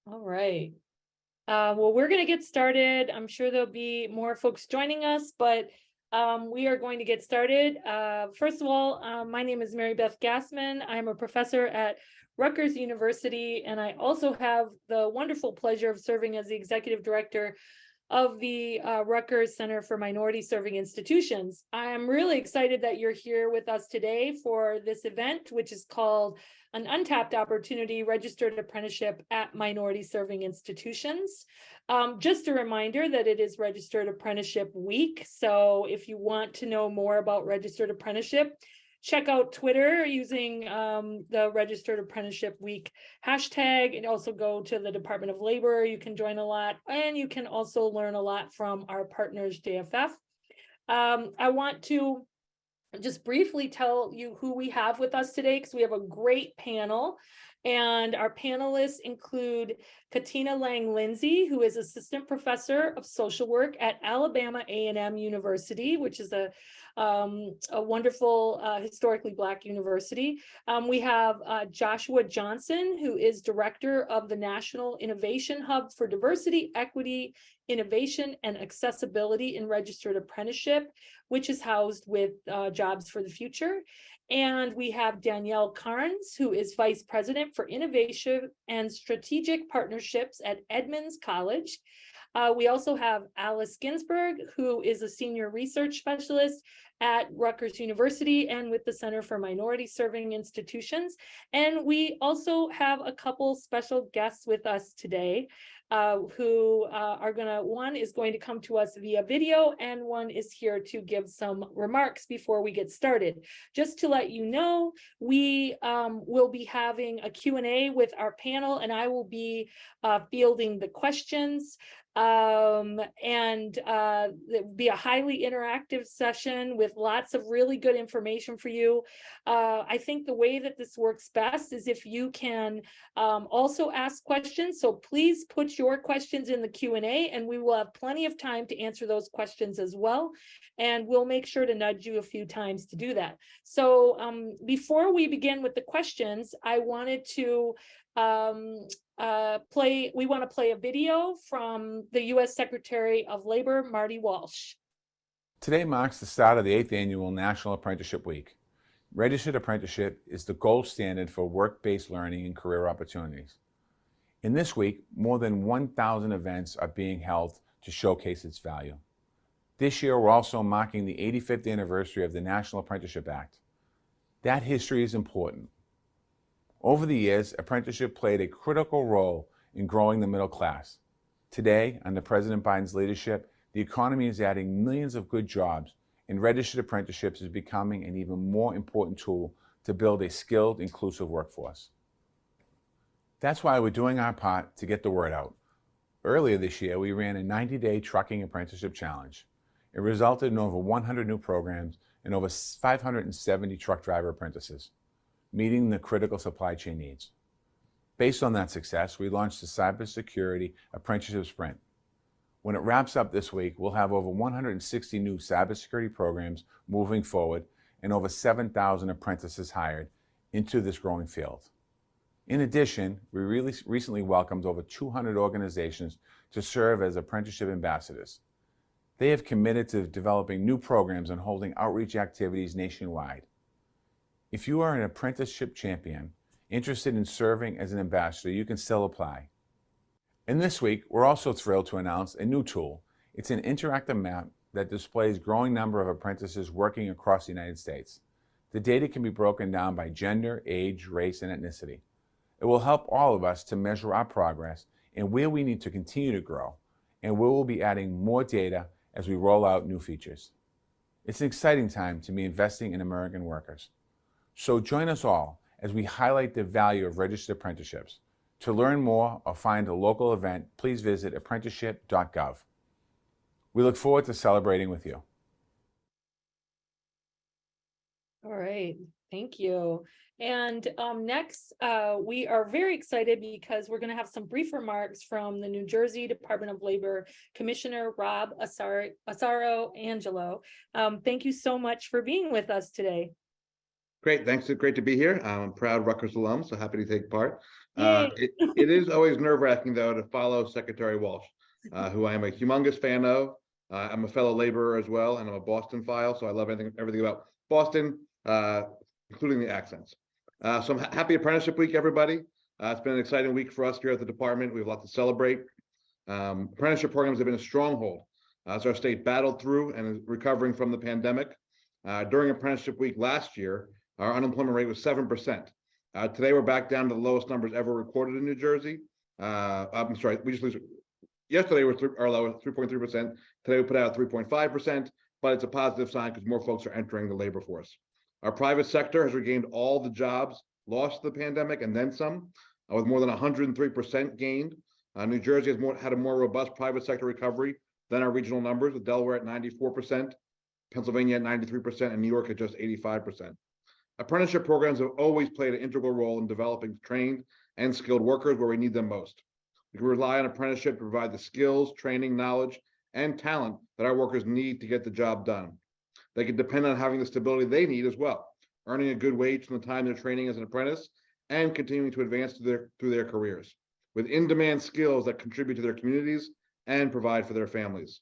All right. Well, we're going to get started. I'm sure there'll be more folks joining us, but we are going to get started. First of all, my name is Mary Beth Gassman. I'm a professor at Rutgers University, and I also have the wonderful pleasure of serving as the executive director of the Rutgers Center for Minority Serving Institutions. I'm really excited that you're here with us today for this event, which is called an Untapped Opportunity Registered Apprenticeship at Minority Serving Institutions. Just a reminder that it is Registered Apprenticeship Week. So if you want to know more about Registered Apprenticeship, check out Twitter using the Registered Apprenticeship Week hashtag, and also go to the Department of Labor. You can join a lot, and you can also learn a lot from our partners, JFF. I want to just briefly tell you who we have with us today, because we have a great panel. And our panelists include Katina Lang-Lindsay, who is assistant professor of social work at Alabama A&M University, which is a wonderful historically Black university. We have Joshua Johnson, who is director of the National Innovation Hub for Diversity, Equity, Innovation, and Accessibility in Registered Apprenticeship, which is housed with Jobs for the Future. And we have Danielle Carnes, who is Vice President for Innovation and Strategic Partnerships at Edmonds College. We also have Alice Ginsberg, who is a Senior Research Specialist at Rutgers University and with the Center for Minority Serving Institutions. And we also have a couple special guests with us today who one is going to come to us via video, and one is here to give some remarks before we get started. Just to let you know, we will be having a Q&A with our panel, and I will be fielding the questions. It will be a highly interactive session with lots of really good information for you. I think the way that this works best is if you can also ask questions. So please put your questions in the Q&A, and we will have plenty of time to answer those questions as well. And we'll make sure to nudge you a few times to do that. So before we begin with the questions, I wanted to we want to play a video from the U.S. Secretary of Labor, Marty Walsh. Today marks the start of the 8th Annual National Apprenticeship Week. Registered apprenticeship is the gold standard for work-based learning and career opportunities. In this week, more than 1,000 events are being held to showcase its value. This year, we're also marking the 85th anniversary of the National Apprenticeship Act. That history is important. Over the years, apprenticeship played a critical role in growing the middle class. Today, under President Biden's leadership, the economy is adding millions of good jobs, and registered apprenticeships is becoming an even more important tool to build a skilled, inclusive workforce. That's why we're doing our part to get the word out. Earlier this year, we ran a 90-day trucking apprenticeship challenge. It resulted in over 100 new programs and over 570 truck driver apprentices, meeting the critical supply chain needs. Based on that success, we launched the Cybersecurity Apprenticeship Sprint. When it wraps up this week, we'll have over 160 new cybersecurity programs moving forward and over 7,000 apprentices hired into this growing field. In addition, we recently welcomed over 200 organizations to serve as apprenticeship ambassadors. They have committed to developing new programs and holding outreach activities nationwide. If you are an apprenticeship champion interested in serving as an ambassador, you can still apply. And this week, we're also thrilled to announce a new tool. It's an interactive map that displays a growing number of apprentices working across the United States. The data can be broken down by gender, age, race, and ethnicity. It will help all of us to measure our progress and where we need to continue to grow, and we will be adding more data as we roll out new features. It's an exciting time to be investing in American workers. So join us all as we highlight the value of registered apprenticeships. To learn more or find a local event, please visit apprenticeship.gov. We look forward to celebrating with you. All right, thank you. And next, we are very excited because we're going to have some brief remarks from the New Jersey Department of Labor Commissioner Rob Asaro Angelo. Thank you so much for being with us today. Great, thanks. Great to be here. I'm a proud Rutgers alum, so happy to take part. Yay. It is always nerve-wracking, though, to follow Secretary Walsh, who I am a humongous fan of. I'm a fellow laborer as well, and I'm a Boston file, so I love everything about Boston, including the accents. So I'm happy Apprenticeship Week, everybody. It's been an exciting week for us here at the department. We have a lot to celebrate. Apprenticeship programs have been a stronghold as our state battled through and is recovering from the pandemic. During Apprenticeship Week last year, our unemployment rate was 7%. Today, we're back down to the lowest numbers ever recorded in New Jersey. I'm sorry, yesterday was our lowest, 3.3%. Today, we put out 3.5%, but it's a positive sign because more folks are entering the labor force. Our private sector has regained all the jobs lost to the pandemic and then some, with more than 103% gained. New Jersey has had a more robust private sector recovery than our regional numbers, with Delaware at 94%, Pennsylvania at 93%, and New York at just 85%. Apprenticeship programs have always played an integral role in developing trained and skilled workers where we need them most. We can rely on apprenticeship to provide the skills, training, knowledge, and talent that our workers need to get the job done. They can depend on having the stability they need as well, earning a good wage from the time they're training as an apprentice and continuing to advance through their careers, with in-demand skills that contribute to their communities and provide for their families.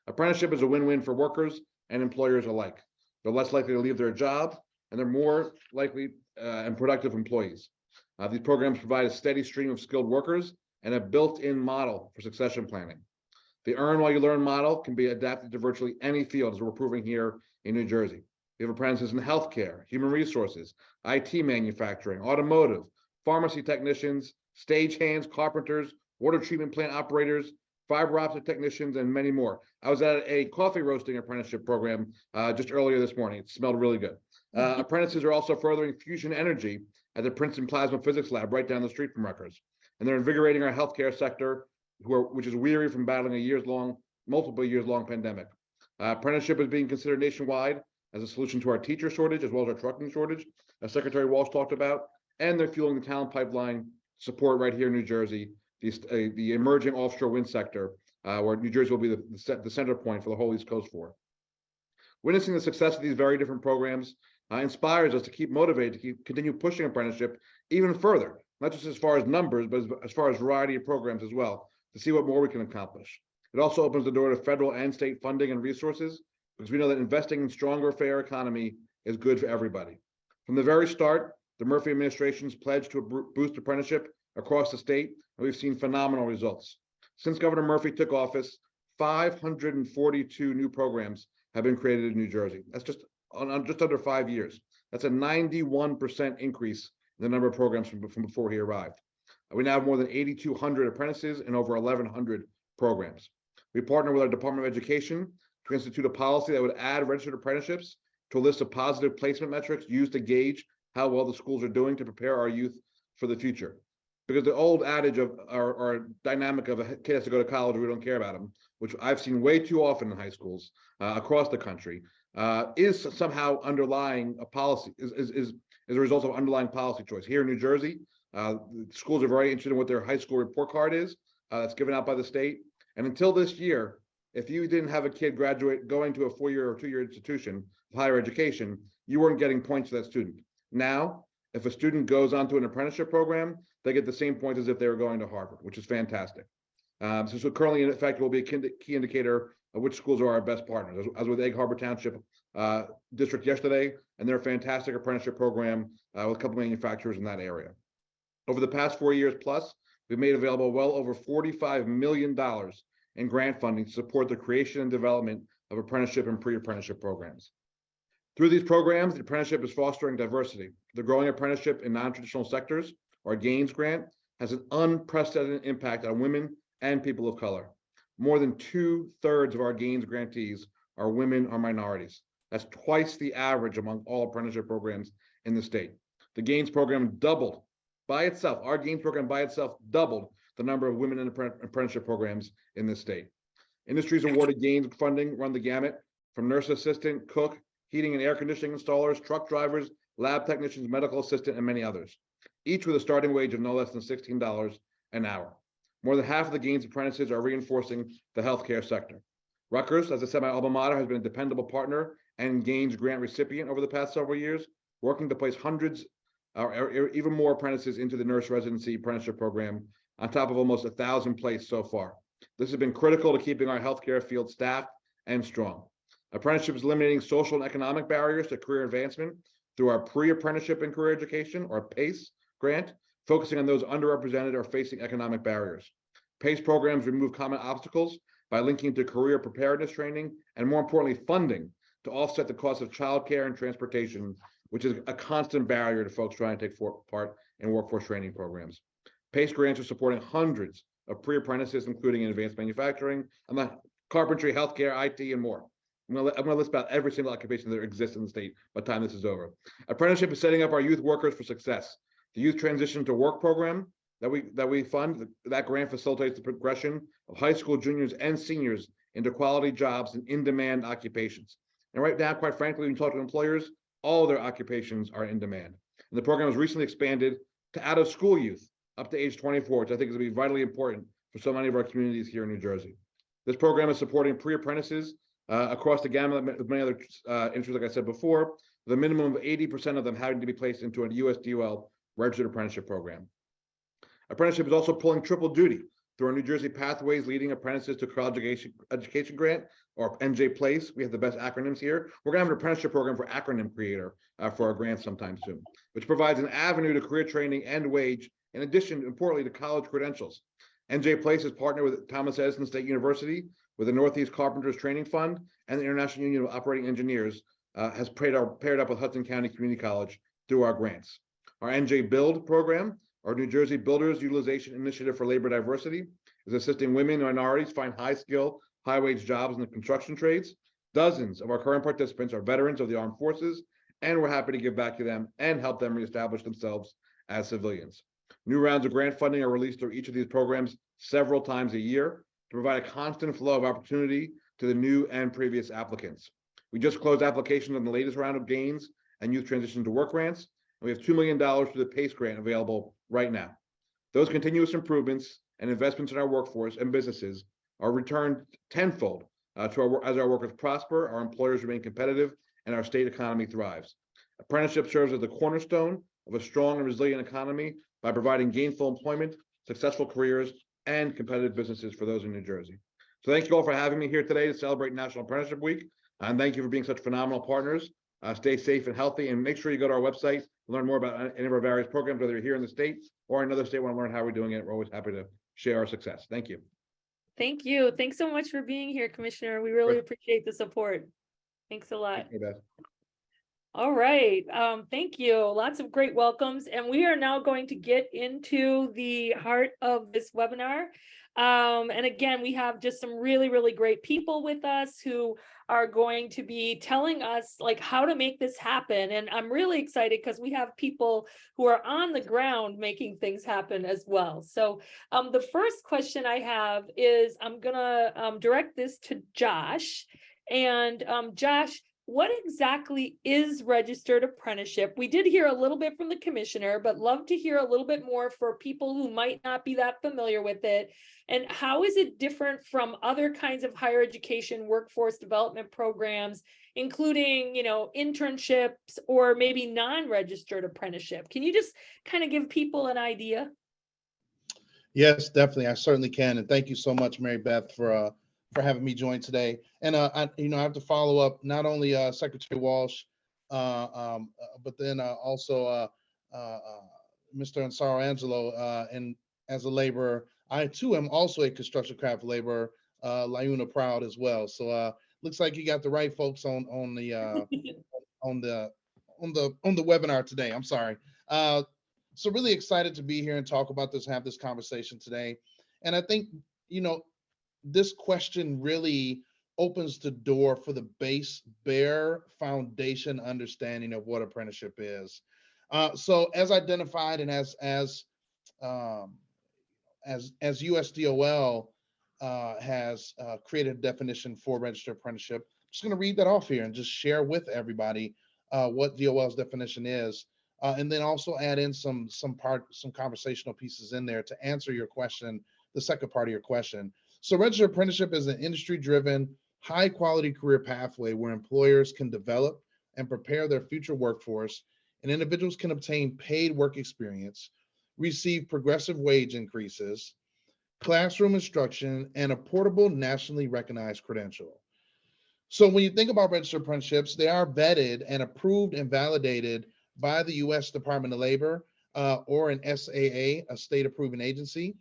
Apprenticeship is a win-win for workers and employers alike. They're less likely to leave their job, and they're more likely and productive employees. These programs provide a steady stream of skilled workers and a built-in model for succession planning. The earn while you learn model can be adapted to virtually any field, as we're proving here in New Jersey. We have apprentices in healthcare, human resources, IT manufacturing, automotive, pharmacy technicians, stagehands, carpenters, water treatment plant operators, fiber optic technicians, and many more. I was at a coffee roasting apprenticeship program just earlier this morning. It smelled really good. Apprentices are also furthering fusion energy at the Princeton Plasma Physics Lab right down the street from Rutgers. And they're invigorating our healthcare sector, which is weary from battling a multiple years long pandemic. Apprenticeship is being considered nationwide as a solution to our teacher shortage, as well as our trucking shortage, as Secretary Walsh talked about, and they're fueling the talent pipeline support right here in New Jersey, the emerging offshore wind sector, where New Jersey will be the center point for the whole East Coast for. Witnessing the success of these very different programs inspires us to keep motivated to continue pushing apprenticeship even further, not just as far as numbers, but as far as variety of programs as well, to see what more we can accomplish. It also opens the door to federal and state funding and resources, because we know that investing in stronger, fair economy is good for everybody. From the very start, the Murphy administration's pledged to boost apprenticeship across the state, and we've seen phenomenal results. Since Governor Murphy took office, 542 new programs have been created in New Jersey. That's just under 5 years. That's a 91% increase in the number of programs from before he arrived. We now have more than 8,200 apprentices and over 1,100 programs. We partner with our Department of Education to institute a policy that would add registered apprenticeships to a list of positive placement metrics used to gauge how well the schools are doing to prepare our youth for the future. Because the old adage of our dynamic of a kid has to go to college, we don't care about him, which I've seen way too often in high schools across the country, is somehow underlying a policy, is a result of underlying policy choice. Here in New Jersey, schools are very interested in what their high school report card is that's given out by the state. And until this year, if you didn't have a kid graduate going to a 4-year or 2-year institution of higher education, you weren't getting points for that student. Now, if a student goes onto an apprenticeship program, they get the same points as if they were going to Harvard, which is fantastic. So currently, in effect, will be a key indicator of which schools are our best partners, as with Egg Harbor Township District yesterday, and their fantastic apprenticeship program with a couple manufacturers in that area. Over the past 4 years plus, we've made available well over $45 million in grant funding to support the creation and development of apprenticeship and pre-apprenticeship programs. Through these programs, the apprenticeship is fostering diversity. The growing apprenticeship in non-traditional sectors, our GAINS grant, has an unprecedented impact on women and people of color. More than 2/3 of our GAINS grantees are women or minorities. That's twice the average among all apprenticeship programs in the state. The GAINS program doubled by itself. Our GAINS program by itself doubled the number of women in apprenticeship programs in this state. Industries awarded GAINS funding run the gamut from nurse assistant, cook, heating and air conditioning installers, truck drivers, lab technicians, medical assistant, and many others, each with a starting wage of no less than $16 an hour. More than half of the GAINS apprentices are reinforcing the healthcare sector. Rutgers, as I said, my alma mater, has been a dependable partner and GAINS grant recipient over the past several years, working to place hundreds or even more apprentices into the nurse residency apprenticeship program, on top of almost 1,000 placed so far. This has been critical to keeping our healthcare field staffed and strong. Apprenticeship is eliminating social and economic barriers to career advancement through our pre-apprenticeship and career education, or PACE grant, focusing on those underrepresented or facing economic barriers. PACE programs remove common obstacles by linking to career preparedness training and, more importantly, funding to offset the cost of childcare and transportation, which is a constant barrier to folks trying to take part in workforce training programs. PACE grants are supporting hundreds of pre-apprentices, including in advanced manufacturing, carpentry, healthcare, IT, and more. I'm going to list about every single occupation that exists in the state by the time this is over. Apprenticeship is setting up our youth workers for success. The Youth Transition to Work program that we fund, that grant facilitates the progression of high school juniors and seniors into quality jobs and in-demand occupations. And right now, quite frankly, when you talk to employers, all their occupations are in demand. And the program was recently expanded to out-of-school youth up to age 24, which I think is going to be vitally important for so many of our communities here in New Jersey. This program is supporting pre-apprentices across the gamut of many other industries, like I said before, with a minimum of 80% of them having to be placed into a USDOL registered apprenticeship program. Apprenticeship is also pulling triple duty through our New Jersey Pathways Leading Apprentices to College Education Grant, or NJ Place. We have the best acronyms here. We're going to have an apprenticeship program for acronym creator for our grants sometime soon, which provides an avenue to career training and wage, in addition, importantly, to college credentials. NJ Place is partnered with Thomas Edison State University, with the Northeast Carpenters Training Fund, and the International Union of Operating Engineers has paired up with Hudson County Community College through our grants. Our NJ Build program, our New Jersey Builders Utilization Initiative for Labor Diversity, is assisting women and minorities find high-skill, high-wage jobs in the construction trades. Dozens of our current participants are veterans of the armed forces, and we're happy to give back to them and help them reestablish themselves as civilians. New rounds of grant funding are released through each of these programs several times a year to provide a constant flow of opportunity to the new and previous applicants. We just closed applications on the latest round of Gains and Youth Transition to Work grants, and we have $2 million for the PACE grant available right now. Those continuous improvements and investments in our workforce and businesses are returned tenfold as our workers prosper, our employers remain competitive, and our state economy thrives. Apprenticeship serves as the cornerstone of a strong and resilient economy by providing gainful employment, successful careers, and competitive businesses for those in New Jersey. So thank you all for having me here today to celebrate National Apprenticeship Week. And thank you for being such phenomenal partners. Stay safe and healthy, and make sure you go to our website to learn more about any of our various programs, whether you're here in the state or another state want to learn how we're doing it. We're always happy to share our success. Thank you. Thank you. Thanks so much for being here, Commissioner. We really appreciate the support. Thanks a lot. Thank you, Beth. All right. Thank you. Lots of great welcomes. And we are now going to get into the heart of this webinar. And again, we have just some really, really great people with us who are going to be telling us like how to make this happen. And I'm really excited because we have people who are on the ground making things happen as well. So the first question I have is I'm gonna direct this to Josh. And Josh, what exactly is registered apprenticeship? We did hear a little bit from the commissioner, but love to hear a little bit more for people who might not be that familiar with it. And how is it different from other kinds of higher education workforce development programs, including, you know, internships or maybe non-registered apprenticeship? Can you just kind of give people an idea? Yes, definitely. I certainly can. And thank you so much, Mary Beth, for having me join today. And I have to follow up not only Secretary Walsh, but then also Mr. Ansaro Angelo, and as a laborer, I too am also a construction craft laborer, LIUNA proud as well. So looks like you got the right folks on the webinar today. I'm sorry. So really excited to be here and talk about this, have this conversation today. And I think, you know, this question really opens the door for the bare foundation understanding of what apprenticeship is. So as identified and as USDOL has created a definition for registered apprenticeship, I'm just going to read that off here and just share with everybody what DOL's definition is, and then also add in some conversational pieces in there to answer your question, the second part of your question. So registered apprenticeship is an industry-driven, high-quality career pathway where employers can develop and prepare their future workforce and individuals can obtain paid work experience, receive progressive wage increases, classroom instruction, and a portable nationally recognized credential. So when you think about registered apprenticeships, they are vetted and approved and validated by the U.S. Department of Labor or an SAA, a state approving agency.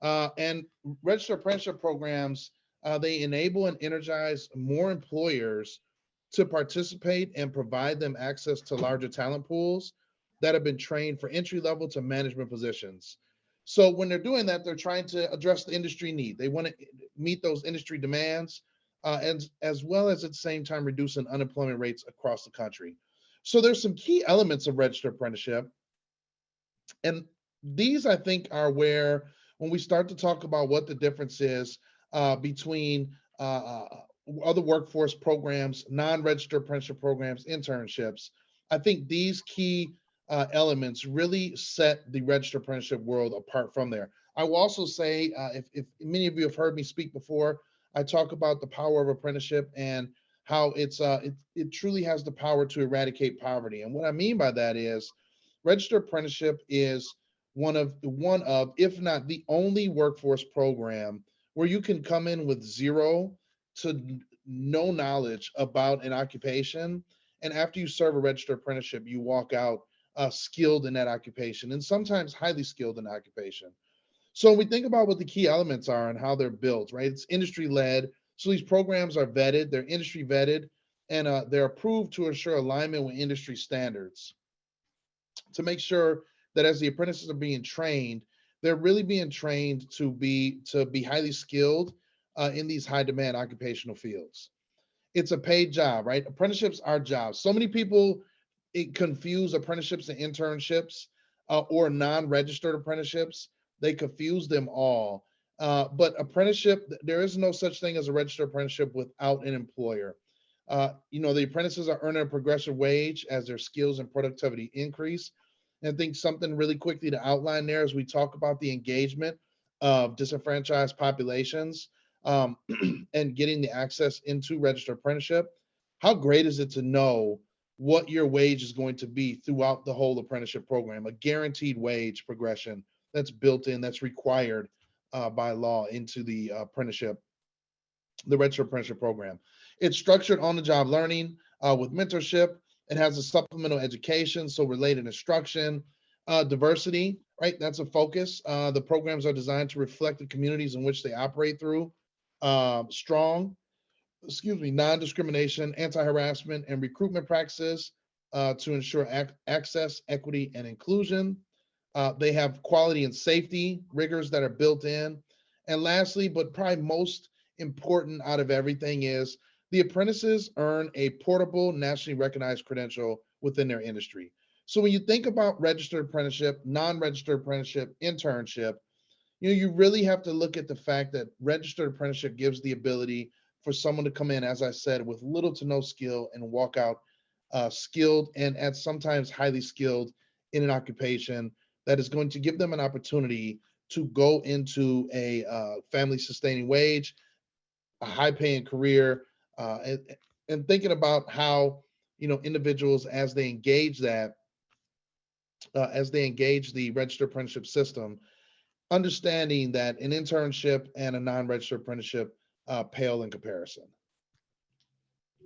And registered apprenticeship programs, they enable and energize more employers to participate and provide them access to larger talent pools that have been trained for entry level to management positions. So when they're doing that, they're trying to address the industry need. They want to meet those industry demands, and as well as at the same time reducing unemployment rates across the country. So there's some key elements of registered apprenticeship, and these I think are where when we start to talk about what the difference is between other workforce programs, non-registered apprenticeship programs, internships, I think these key elements really set the registered apprenticeship world apart from there. I will also say, if many of you have heard me speak before, I talk about the power of apprenticeship and how it truly has the power to eradicate poverty. And what I mean by that is registered apprenticeship is one of, if not the only workforce program where you can come in with zero to no knowledge about an occupation. And after you serve a registered apprenticeship, you walk out skilled in that occupation and sometimes highly skilled in occupation. So when we think about what the key elements are and how they're built, right? It's industry led. So these programs are vetted, they're industry vetted, and they're approved to ensure alignment with industry standards to make sure that as the apprentices are being trained, they're really being trained to be highly skilled in these high demand occupational fields. It's a paid job, right? Apprenticeships are jobs. So many people confuse apprenticeships and internships or non-registered apprenticeships. They confuse them all. But apprenticeship, there is no such thing as a registered apprenticeship without an employer. The apprentices are earning a progressive wage as their skills and productivity increase. And I think something really quickly to outline there as we talk about the engagement of disenfranchised populations and getting the access into registered apprenticeship. How great is it to know what your wage is going to be throughout the whole apprenticeship program, a guaranteed wage progression that's built in, that's required by law into the apprenticeship, the registered apprenticeship program. It's structured on the job learning with mentorship. It has a supplemental education, so related instruction, diversity, right? That's a focus. The programs are designed to reflect the communities in which they operate through. Non-discrimination, anti-harassment, and recruitment practices to ensure access, equity, and inclusion. They have quality and safety rigors that are built in. And lastly, but probably most important out of everything is the apprentices earn a portable, nationally recognized credential within their industry. So when you think about registered apprenticeship, non-registered apprenticeship, internship, you really have to look at the fact that registered apprenticeship gives the ability for someone to come in, as I said, with little to no skill and walk out skilled and at sometimes highly skilled in an occupation that is going to give them an opportunity to go into a family sustaining wage, a high paying career, and thinking about how individuals as they engage the registered apprenticeship system, understanding that an internship and a non-registered apprenticeship pale in comparison.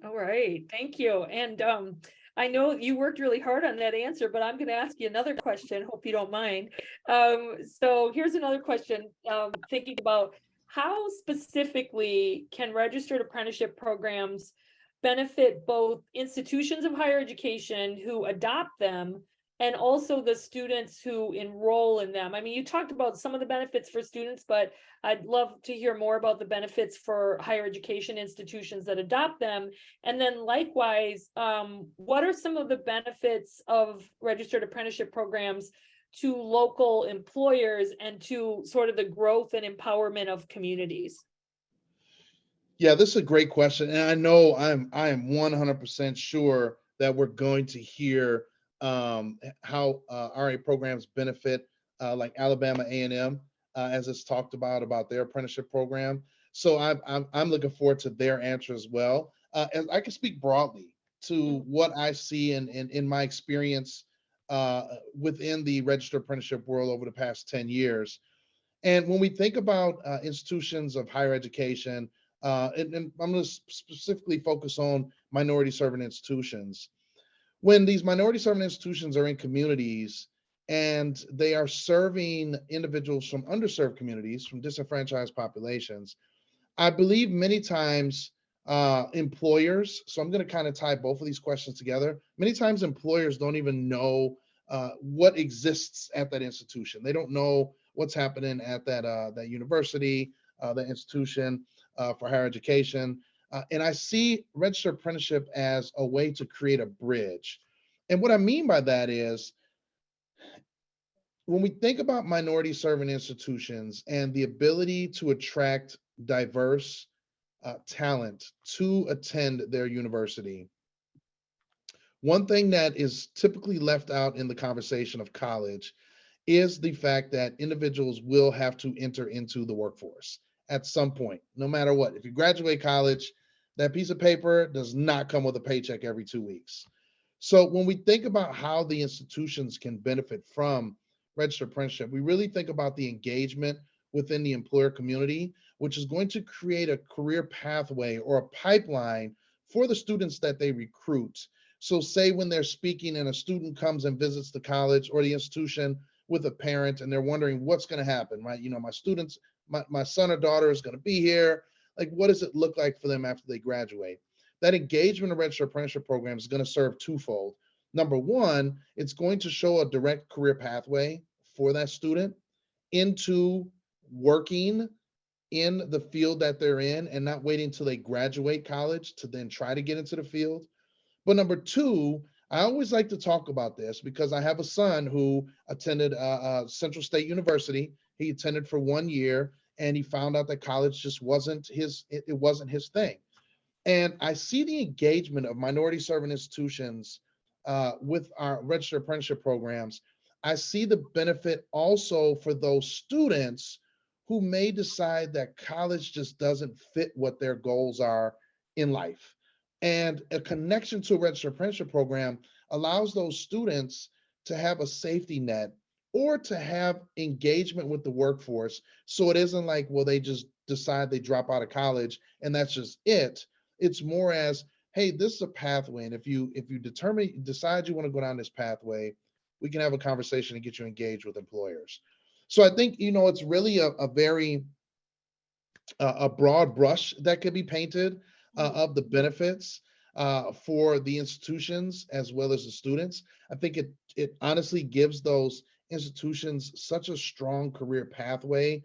All right, thank you. And I know you worked really hard on that answer, but I'm going to ask you another question. Hope you don't mind. So here's another question. Thinking about how specifically can registered apprenticeship programs benefit both institutions of higher education who adopt them and also the students who enroll in them? I mean, you talked about some of the benefits for students, but I'd love to hear more about the benefits for higher education institutions that adopt them. And then likewise, what are some of the benefits of registered apprenticeship programs to local employers and to sort of the growth and empowerment of communities? Yeah, this is a great question. And I know I am 100% sure that we're going to hear how RA programs benefit like Alabama A&M as it's talked about their apprenticeship program. So I'm looking forward to their answer as well. And I can speak broadly to what I see in my experience within the registered apprenticeship world over the past 10 years. And when we think about institutions of higher education, and I'm going to specifically focus on minority serving institutions. When these minority serving institutions are in communities and they are serving individuals from underserved communities, from disenfranchised populations, I believe many times employers, so I'm going to kind of tie both of these questions together. Many times employers don't even know what exists at that institution. They don't know what's happening at that university, that institution for higher education. And I see registered apprenticeship as a way to create a bridge. And what I mean by that is when we think about minority serving institutions and the ability to attract diverse talent to attend their university, one thing that is typically left out in the conversation of college is the fact that individuals will have to enter into the workforce at some point, no matter what. If you graduate college, that piece of paper does not come with a paycheck every 2 weeks. So when we think about how the institutions can benefit from registered apprenticeship, we really think about the engagement within the employer community, which is going to create a career pathway or a pipeline for the students that they recruit. So say when they're speaking and a student comes and visits the college or the institution with a parent and they're wondering what's going to happen, right? You know, my students, my son or daughter is going to be here. Like, what does it look like for them after they graduate? That engagement in registered apprenticeship program is going to serve twofold. Number one, it's going to show a direct career pathway for that student into working in the field that they're in and not waiting till they graduate college to then try to get into the field. But number two, I always like to talk about this because I have a son who attended Central State University. He attended for 1 year and he found out that college just wasn't it wasn't his thing. And I see the engagement of minority serving institutions with our registered apprenticeship programs. I see the benefit also for those students who may decide that college just doesn't fit what their goals are in life. And a connection to a registered apprenticeship program allows those students to have a safety net or to have engagement with the workforce. So it isn't like, well, they just decide they drop out of college and that's just it. It's more as, hey, this is a pathway. And if you decide you want to go down this pathway, we can have a conversation and get you engaged with employers. So I think, you know, it's really a very a broad brush that could be painted of the benefits for the institutions as well as the students. I think it honestly gives those institutions such a strong career pathway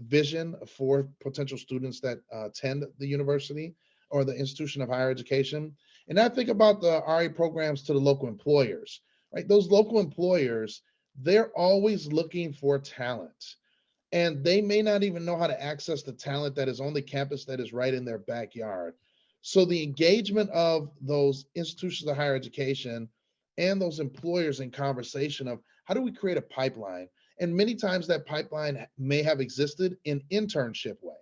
vision for potential students that attend the university or the institution of higher education. And I think about the RA programs to the local employers, right? Those local employers, they're always looking for talent and they may not even know how to access the talent that is on the campus that is right in their backyard. So the engagement of those institutions of higher education and those employers in conversation of how do we create a pipeline? And many times that pipeline may have existed in internship way,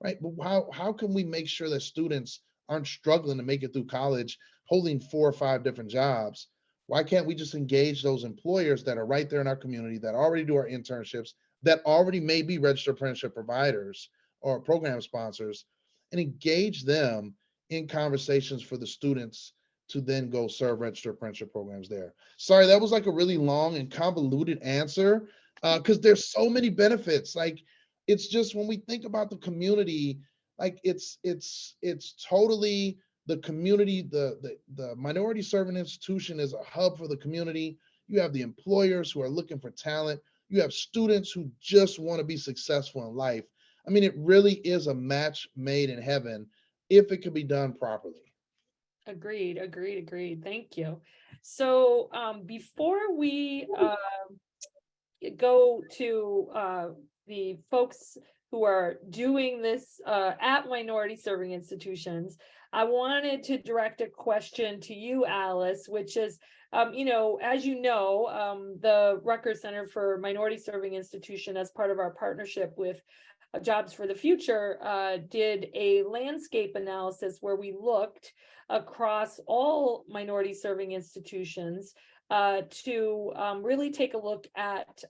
right? But how can we make sure that students aren't struggling to make it through college, holding 4 or 5 different jobs? Why can't we just engage those employers that are right there in our community that already do our internships, that already may be registered apprenticeship providers or program sponsors, and engage them in conversations for the students to then go serve registered apprenticeship programs there. Sorry, that was like a really long and convoluted answer because there's so many benefits. Like it's just when we think about the community, like it's totally the community, the minority serving institution is a hub for the community. You have the employers who are looking for talent. You have students who just want to be successful in life. I mean, it really is a match made in heaven if it can be done properly. Agreed. Thank you. So before we go to the folks who are doing this at minority serving institutions, I wanted to direct a question to you, Alice, which is, you know, as you know, the Rutgers Center for Minority Serving Institution, as part of our partnership with Jobs for the Future, did a landscape analysis where we looked across all minority serving institutions to really take a look at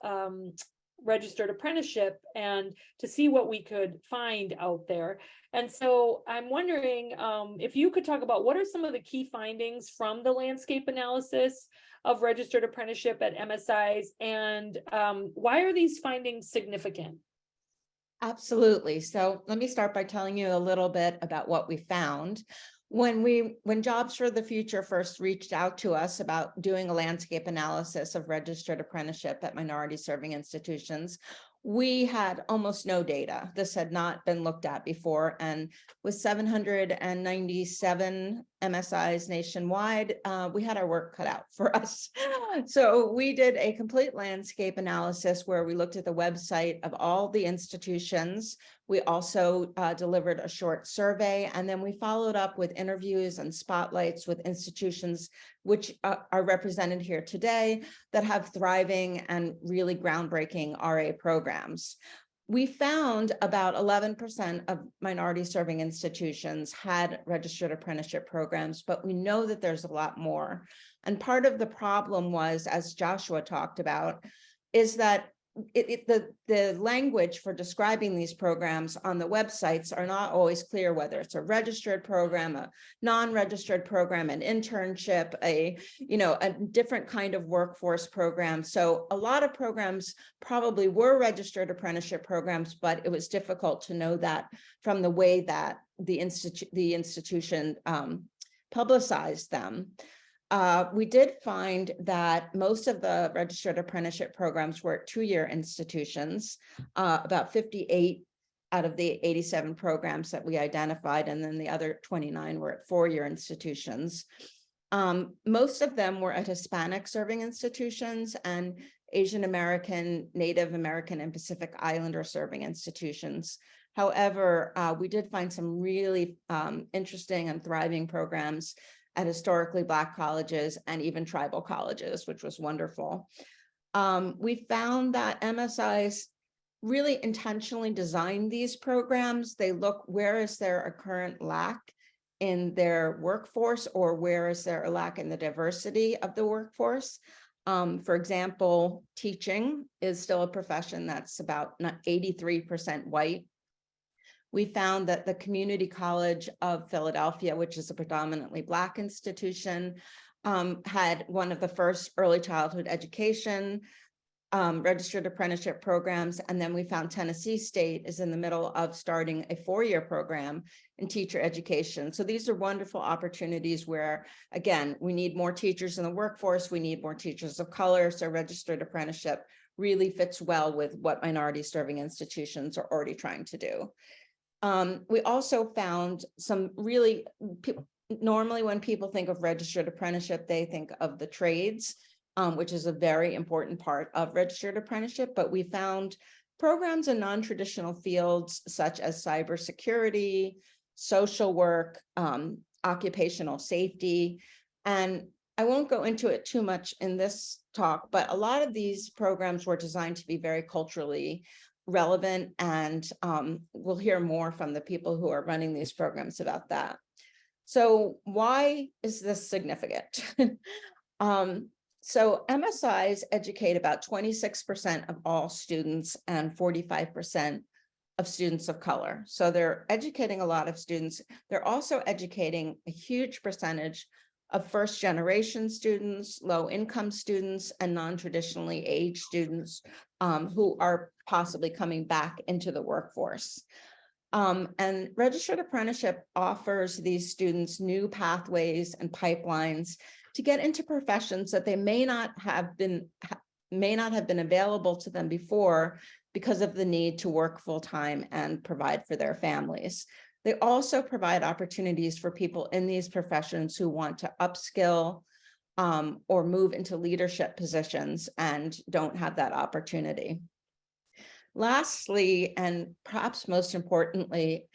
registered apprenticeship and to see what we could find out there. And so I'm wondering if you could talk about what are some of the key findings from the landscape analysis of registered apprenticeship at MSIs, and why are these findings significant? Absolutely. So let me start by telling you a little bit about what we found. When Jobs for the Future first reached out to us about doing a landscape analysis of registered apprenticeship at minority serving institutions, we had almost no data. This had not been looked at before. And with 797 MSIs nationwide, we had our work cut out for us. So we did a complete landscape analysis where we looked at the website of all the institutions. We also delivered a short survey, and then we followed up with interviews and spotlights with institutions which are represented here today that have thriving and really groundbreaking RA programs. We found about 11% of minority serving institutions had registered apprenticeship programs, but we know that there's a lot more. And part of the problem was, as Joshua talked about, is that the language for describing these programs on the websites are not always clear, whether it's a registered program, a non-registered program, an internship, a different kind of workforce program. So a lot of programs probably were registered apprenticeship programs, but it was difficult to know that from the way that the institution publicized them. We did find that most of the registered apprenticeship programs were at two-year institutions, about 58 out of the 87 programs that we identified, and then the other 29 were at four-year institutions. Most of them were at Hispanic serving institutions and Asian American, Native American, and Pacific Islander serving institutions. However, we did find some really interesting and thriving programs at historically Black colleges and even tribal colleges, which was wonderful. We found that MSIs really intentionally designed these programs. They look, where is there a current lack in their workforce, or where is there a lack in the diversity of the workforce? For example, teaching is still a profession that's about 83% white. We found that the Community College of Philadelphia, which is a predominantly Black institution, had one of the first early childhood education registered apprenticeship programs. And then we found Tennessee State is in the middle of starting a four-year program in teacher education. So these are wonderful opportunities where, again, we need more teachers in the workforce. We need more teachers of color. So registered apprenticeship really fits well with what minority serving institutions are already trying to do. We also found some really, normally when people think of registered apprenticeship, they think of the trades, which is a very important part of registered apprenticeship, but we found programs in non-traditional fields such as cybersecurity, social work, occupational safety. And I won't go into it too much in this talk, but a lot of these programs were designed to be very culturally relevant, and we'll hear more from the people who are running these programs about that. So why is this significant? So MSIs educate about 26% of all students and 45% of students of color. So they're educating a lot of students. They're also educating a huge percentage of first generation students, low income students, and non-traditionally aged students who are possibly coming back into the workforce. And registered apprenticeship offers these students new pathways and pipelines to get into professions that they may not have been available to them before because of the need to work full-time and provide for their families. They also provide opportunities for people in these professions who want to upskill or move into leadership positions and don't have that opportunity. Lastly, and perhaps most importantly,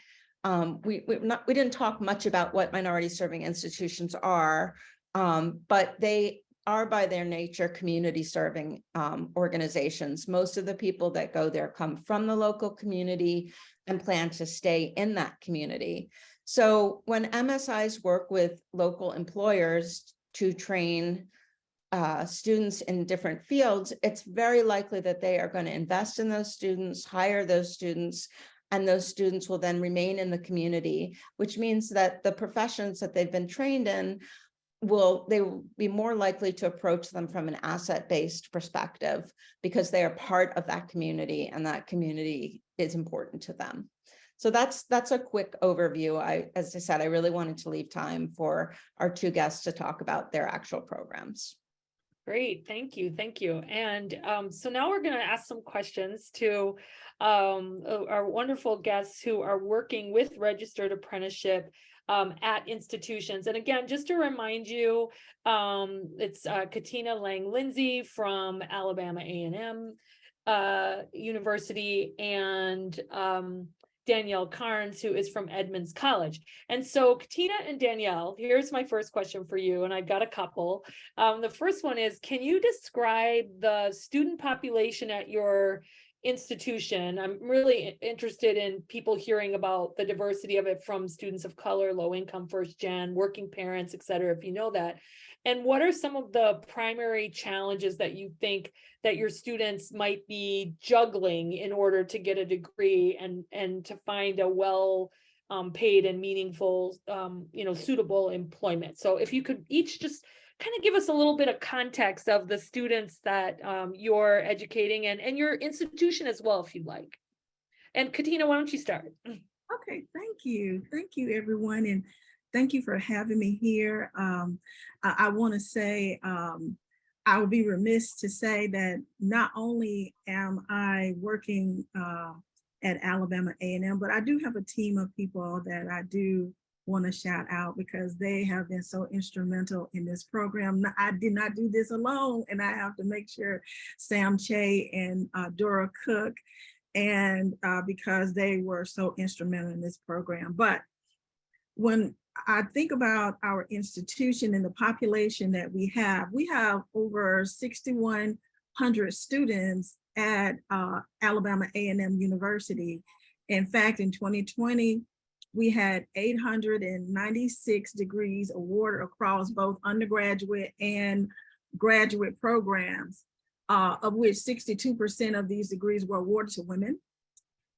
we didn't talk much about what minority serving institutions are, but they are by their nature community serving organizations. Most of the people that go there come from the local community and plan to stay in that community. So when MSIs work with local employers to train students in different fields, it's very likely that they are going to invest in those students, hire those students, and those students will then remain in the community, which means that the professions that they've been trained in they will be more likely to approach them from an asset-based perspective because they are part of that community and that community is important to them. So that's a quick overview. As I said, I really wanted to leave time for our two guests to talk about their actual programs. Great, thank you, thank you. And so now we're going to ask some questions to our wonderful guests who are working with registered apprenticeship at institutions. And again, just to remind you, it's Katina Lang-Lindsay from Alabama A&M University, and Danielle Carnes, who is from Edmonds College. And so Katina and Danielle, here's my first question for you, and I've got a couple. The first one is, can you describe the student population at your institution? I'm really interested in people hearing about the diversity of it, from students of color, low income, first gen, working parents, et cetera, if you know that. And what are some of the primary challenges that you think that your students might be juggling in order to get a degree and to find a well paid and meaningful, suitable employment? So if you could each just kind of give us a little bit of context of the students that you're educating and your institution as well, if you'd like. And Katina, why don't you start? Okay, thank you. Thank you, everyone. And thank you for having me here. I want to say, I would be remiss to say that not only am I working at Alabama A&M, but I do have a team of people that I do want to shout out because they have been so instrumental in this program. I did not do this alone, and I have to make sure Sam Che and Dora Cook, and because they were so instrumental in this program. But when I think about our institution and the population that we have over 6,100 students at Alabama A&M University. In fact, in 2020, we had 896 degrees awarded across both undergraduate and graduate programs, of which 62% of these degrees were awarded to women,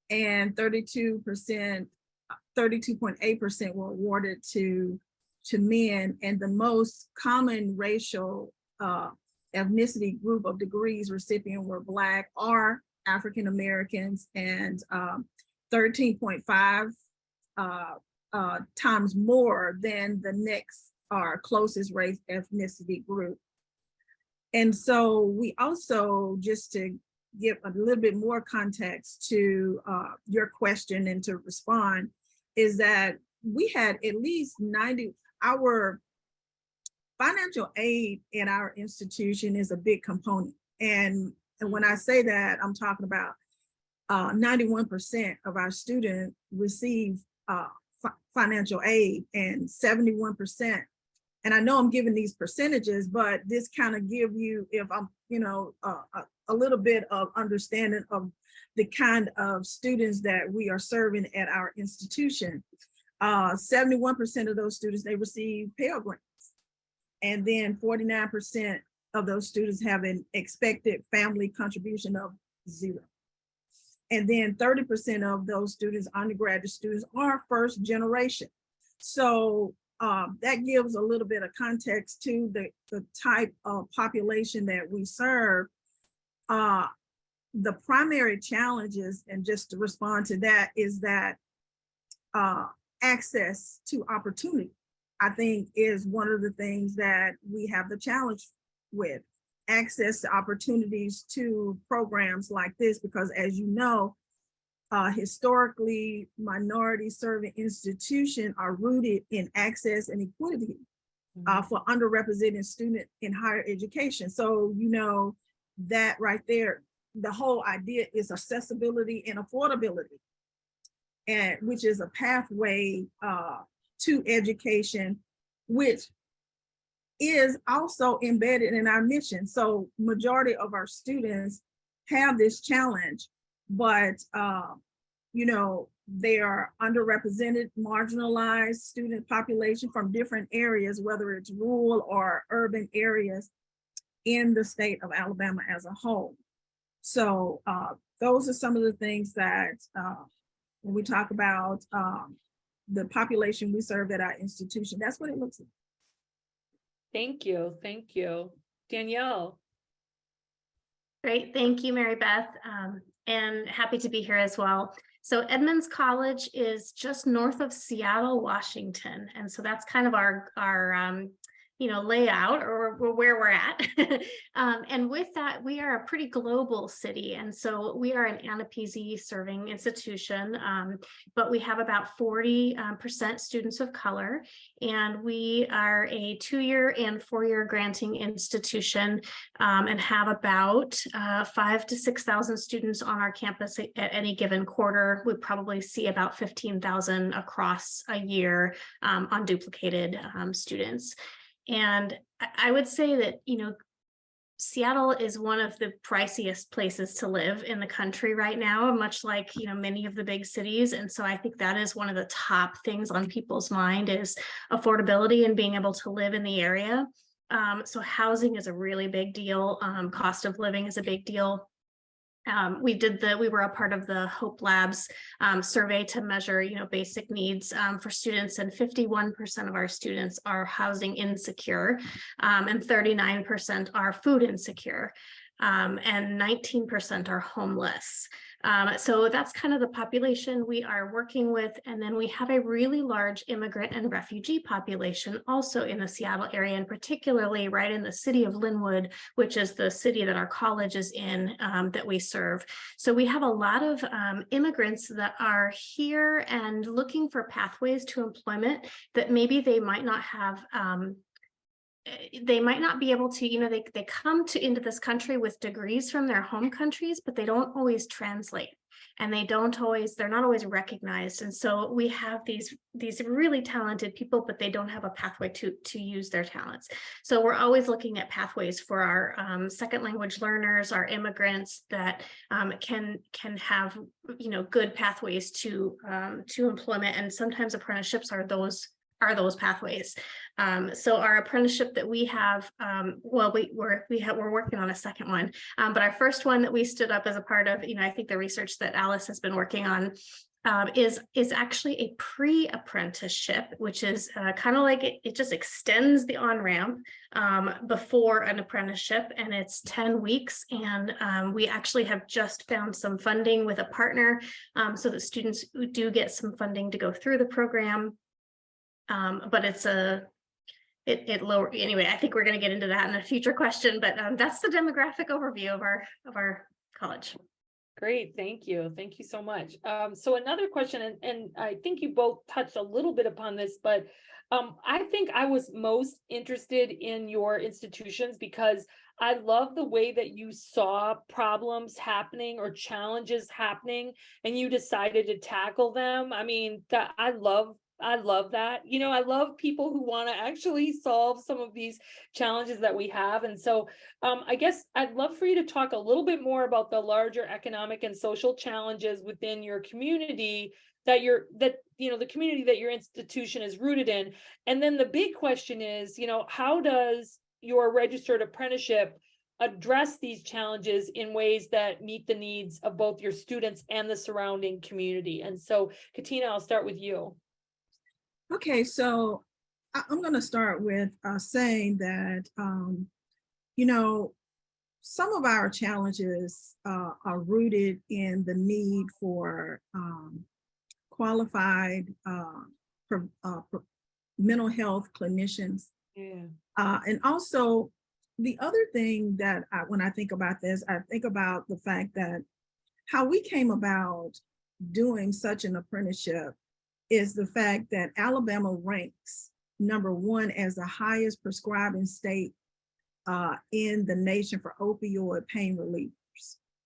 and 32.8% were awarded to men. And the most common racial ethnicity group of degrees recipient were Black or African Americans, and 13.5 times more than the next or closest race ethnicity group. And so we also, just to give a little bit more context to your question and to respond, is that we had at least 90, our financial aid in our institution is a big component. And when I say that, I'm talking about 91% of our students receive financial aid, and 71%. And I know I'm giving these percentages, but this kind of give you, if I'm, a little bit of understanding of the kind of students that we are serving at our institution. 71% of those students, they receive Pell Grants. And then 49% of those students have an expected family contribution of 0. And then 30% of those students, undergraduate students, are first generation. So that gives a little bit of context to the type of population that we serve. The primary challenges, and just to respond to that, is that access to opportunity, I think, is one of the things that we have the challenge with. Access to opportunities to programs like this, because as you know, historically, minority serving institutions are rooted in access and equity for underrepresented students in higher education. So, that right there, the whole idea is accessibility and affordability, and which is a pathway to education, which is also embedded in our mission. So majority of our students have this challenge, but they are underrepresented, marginalized student population from different areas, whether it's rural or urban areas. in the state of Alabama as a whole. So those are some of the things that when we talk about the population we serve at our institution, that's what it looks like. Thank you. Thank you. Danielle. Great, thank you, Mary Beth, and happy to be here as well. So Edmonds College is just north of Seattle, Washington, and so that's kind of our layout or where we're at. And with that, we are a pretty global city. And so we are an ANAPZ serving institution, but we have about 40% students of color. And we are a 2-year and 4-year granting institution and have about 5,000 to 6,000 students on our campus at any given quarter. We probably see about 15,000 across a year unduplicated students. And I would say that, Seattle is one of the priciest places to live in the country right now, much like, many of the big cities. And so I think that is one of the top things on people's mind is affordability and being able to live in the area. So housing is a really big deal. Cost of living is a big deal. We were a part of the Hope Labs survey to measure, basic needs for students, and 51% of our students are housing insecure, and 39% are food insecure, and 19% are homeless. So that's kind of the population we are working with. And then we have a really large immigrant and refugee population also in the Seattle area, and particularly right in the city of Linwood, which is the city that our college is in, that we serve. So we have a lot of immigrants that are here and looking for pathways to employment that maybe they might not have they might not be able to, they come into this country with degrees from their home countries, but they don't always translate, and they're not always recognized. And so we have these really talented people, but they don't have a pathway to use their talents. So we're always looking at pathways for our second language learners, our immigrants that can have, good pathways to employment. And sometimes apprenticeships are those pathways. So our apprenticeship that we have, we're working on a second one, but our first one that we stood up as a part of, I think the research that Alice has been working on is actually a pre-apprenticeship, which is kind of like it just extends the on-ramp before an apprenticeship, and it's 10 weeks. And we actually have just found some funding with a partner so that students do get some funding to go through the program. But it's it lower anyway. I think we're going to get into that in a future question, but that's the demographic overview of our college. Great, thank you so much. So another question, and I think you both touched a little bit upon this, but I think I was most interested in your institutions because I love the way that you saw problems happening or challenges happening and you decided to tackle them. I mean, I love that. I love people who want to actually solve some of these challenges that we have. And so I guess I'd love for you to talk a little bit more about the larger economic and social challenges within your community the community that your institution is rooted in. And then the big question is, how does your registered apprenticeship address these challenges in ways that meet the needs of both your students and the surrounding community? And so, Katina, I'll start with you. Okay, so I'm going to start with saying that, some of our challenges are rooted in the need for qualified mental health clinicians. Yeah. And also, the other thing that when I think about this, I think about the fact that how we came about doing such an apprenticeship is the fact that Alabama ranks #1 as the highest prescribing state in the nation for opioid pain relief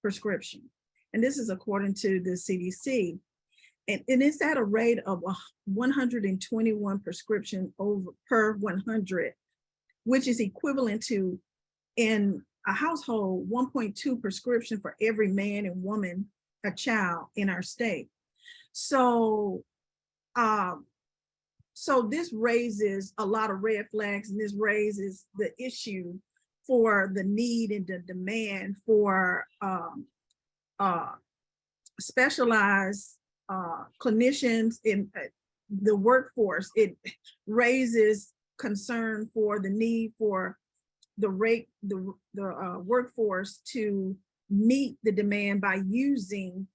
prescription. And this is according to the CDC. And it's at a rate of 121 prescription per 100, which is equivalent to, in a household, 1.2 prescription for every man and woman, a child in our state. So this raises a lot of red flags, and this raises the issue for the need and the demand for specialized clinicians in the workforce. It raises concern for the need for the workforce to meet the demand by using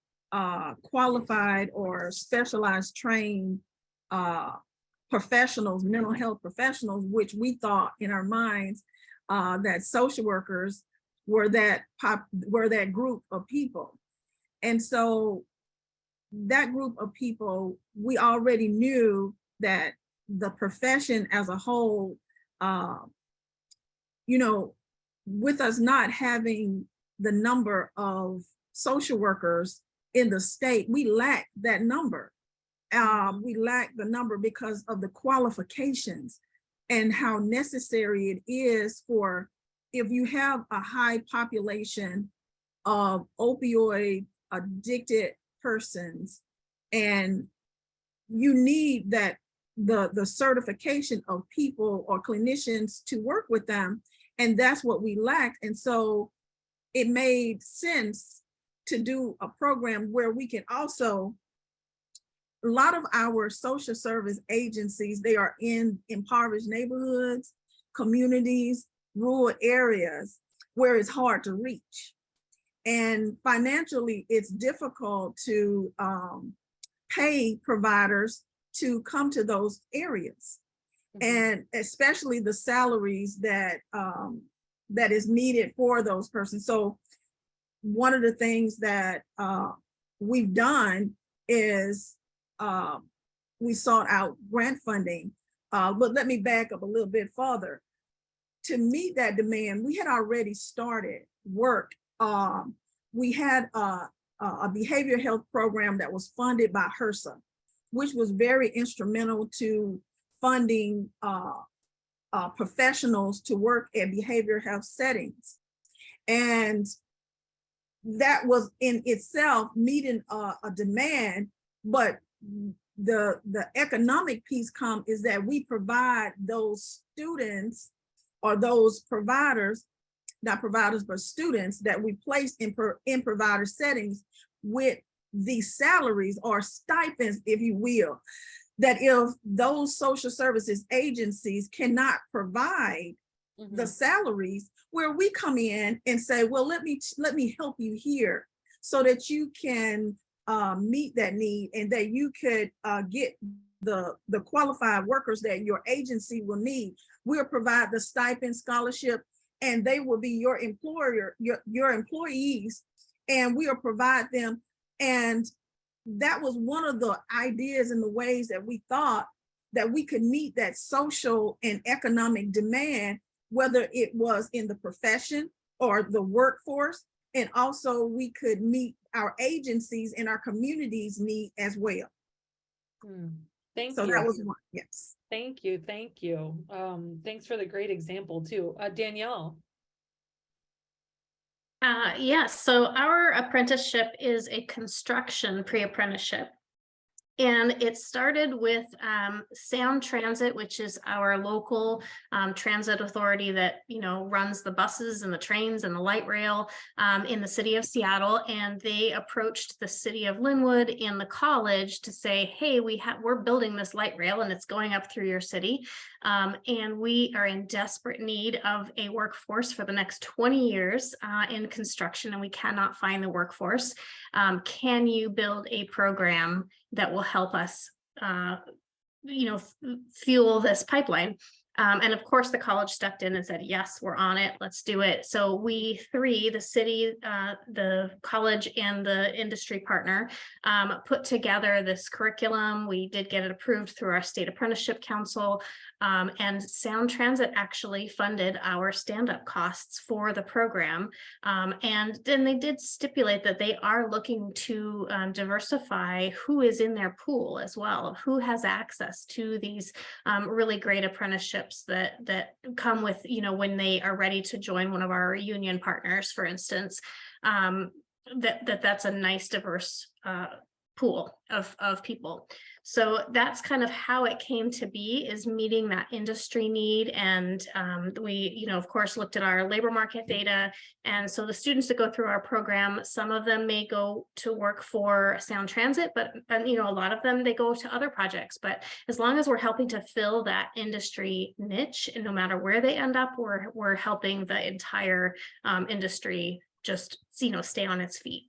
qualified or specialized trained professionals, mental health professionals, which we thought in our minds that social workers were that group of people. And so that group of people, we already knew that the profession as a whole, you know, with us not having the number of social workers in the state, we lack that number. We lack the number because of the qualifications and how necessary it is for, if you have a high population of opioid addicted persons, and you need that the certification of people or clinicians to work with them, and that's what we lack. And so it made sense to do a program where we can also, a lot of our social service agencies, they are in impoverished neighborhoods, communities, rural areas where it's hard to reach. And financially, it's difficult to pay providers to come to those areas. And especially the salaries that that is needed for those persons. So one of the things that we've done is we sought out grant funding, but let me back up a little bit further. To meet that demand, we had already started work. We had a behavioral health program that was funded by HRSA, which was very instrumental to funding professionals to work at behavioral health settings. And that was in itself meeting a demand, but the economic piece is that we provide those students or those providers, not providers, but students that we place in provider settings with these salaries or stipends, if you will, that if those social services agencies cannot provide the salaries, where we come in and say, well, let me help you here so that you can meet that need and that you could get the qualified workers that your agency will need. We'll provide the stipend, scholarship, and they will be your employer, your employees, and we'll provide them. And that was one of the ideas and the ways that we thought that we could meet that social and economic demand, whether it was in the profession or the workforce. And also we could meet our agencies and our communities' need as well. Thank you. So that was one, yes. Thank you. Thank you. Thanks for the great example too. Danielle. Yes, so our apprenticeship is a construction pre-apprenticeship. And it started with Sound Transit, which is our local transit authority that, you know, runs the buses and the trains and the light rail in the city of Seattle. And they approached the city of Linwood and the college to say, hey, we're building this light rail and it's going up through your city. And we are in desperate need of a workforce for the next 20 years in construction, and we cannot find the workforce. Can you build a program that will help us, fuel this pipeline? And of course, the college stepped in and said, yes, we're on it. Let's do it. So we three, the city, the college, and the industry partner, put together this curriculum. We did get it approved through our state apprenticeship council. And Sound Transit actually funded our stand-up costs for the program. And then they did stipulate that they are looking to diversify who is in their pool as well, who has access to these really great apprenticeships that come with, you know, when they are ready to join one of our union partners, for instance, that's a nice diverse pool of people. So that's kind of how it came to be, is meeting that industry need. And we, of course, looked at our labor market data. And so the students that go through our program, some of them may go to work for Sound Transit, but a lot of them, they go to other projects. But as long as we're helping to fill that industry niche, and no matter where they end up, we're helping the entire industry just, stay on its feet.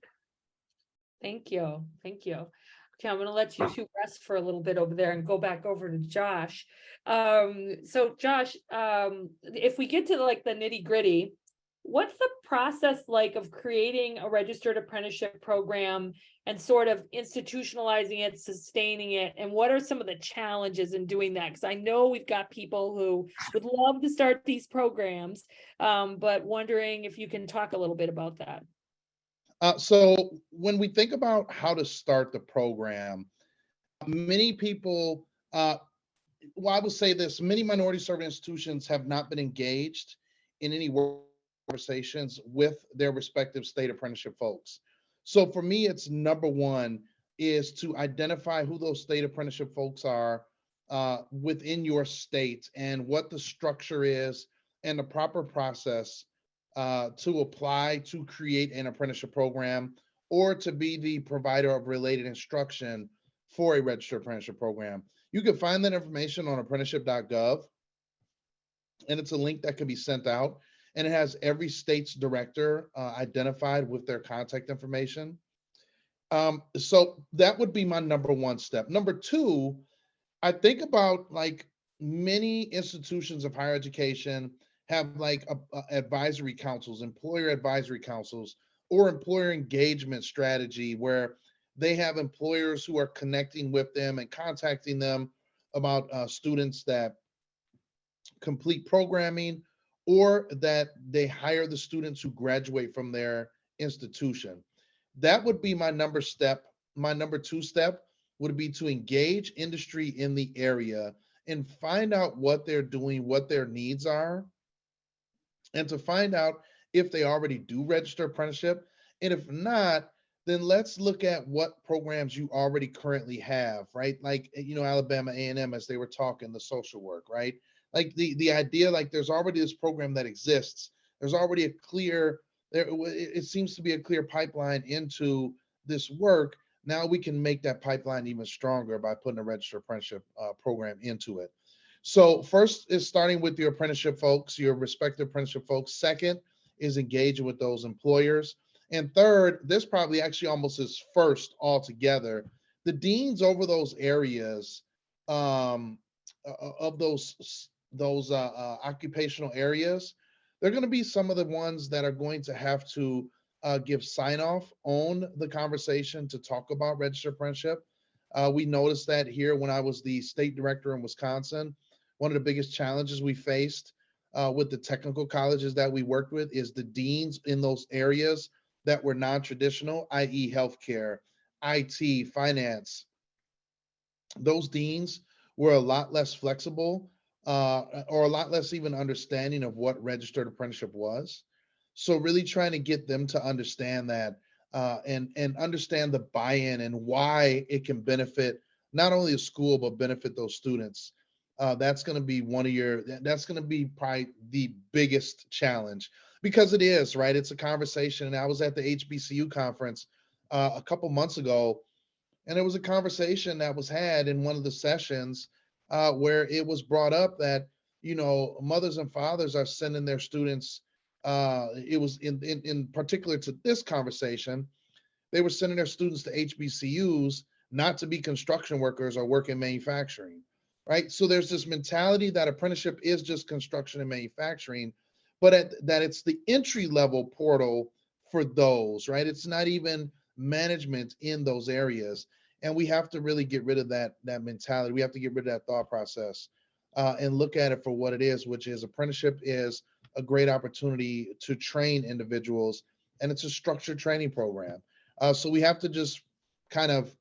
Thank you. Thank you. Okay, I'm going to let you two rest for a little bit over there and go back over to Josh. So Josh, if we get to like the nitty gritty, what's the process like of creating a registered apprenticeship program and sort of institutionalizing it, sustaining it? And what are some of the challenges in doing that? Because I know we've got people who would love to start these programs, but wondering if you can talk a little bit about that. So when we think about how to start the program, many people, I would say this, many minority serving institutions have not been engaged in any conversations with their respective state apprenticeship folks. So for me, it's number one is to identify who those state apprenticeship folks are within your state, and what the structure is and the proper process to apply to create an apprenticeship program, or to be the provider of related instruction for a registered apprenticeship program. You can find that information on apprenticeship.gov, and it's a link that can be sent out, and it has every state's director identified with their contact information. So that would be my number one step. Number two, I think about like many institutions of higher education have like advisory councils, employer advisory councils, or employer engagement strategy, where they have employers who are connecting with them and contacting them about students that complete programming, or that they hire the students who graduate from their institution. That would be my number step. My number two step would be to engage industry in the area and find out what they're doing, what their needs are, and to find out if they already do register apprenticeship. And if not, then let's look at what programs you already currently have, right? Like, Alabama A&M, as they were talking, the social work, right? Like the idea, like there's already this program that exists. There's already it seems to be a clear pipeline into this work. Now we can make that pipeline even stronger by putting a registered apprenticeship program into it. So first is starting with your apprenticeship folks, your respective apprenticeship folks. Second is engaging with those employers. And third, this probably actually almost is first altogether, the deans over those areas, of those occupational areas, they're going to be some of the ones that are going to have to give sign off on the conversation to talk about registered apprenticeship. We noticed that here when I was the state director in Wisconsin. One of the biggest challenges we faced with the technical colleges that we worked with is the deans in those areas that were non-traditional, i.e. healthcare, IT, finance. Those deans were a lot less flexible or a lot less even understanding of what registered apprenticeship was. So really trying to get them to understand that and understand the buy-in and why it can benefit not only the school, but benefit those students. That's going to be that's going to be probably the biggest challenge, because it is, right? It's a conversation. And I was at the HBCU conference a couple months ago, and it was a conversation that was had in one of the sessions where it was brought up that, mothers and fathers are sending their students, it was in particular to this conversation, they were sending their students to HBCUs not to be construction workers or work in manufacturing. Right. So there's this mentality that apprenticeship is just construction and manufacturing, but that it's the entry level portal for those, right? It's not even management in those areas. And we have to really get rid of that mentality. We have to get rid of that thought process and look at it for what it is, which is apprenticeship is a great opportunity to train individuals, and it's a structured training program. So we have to just kind of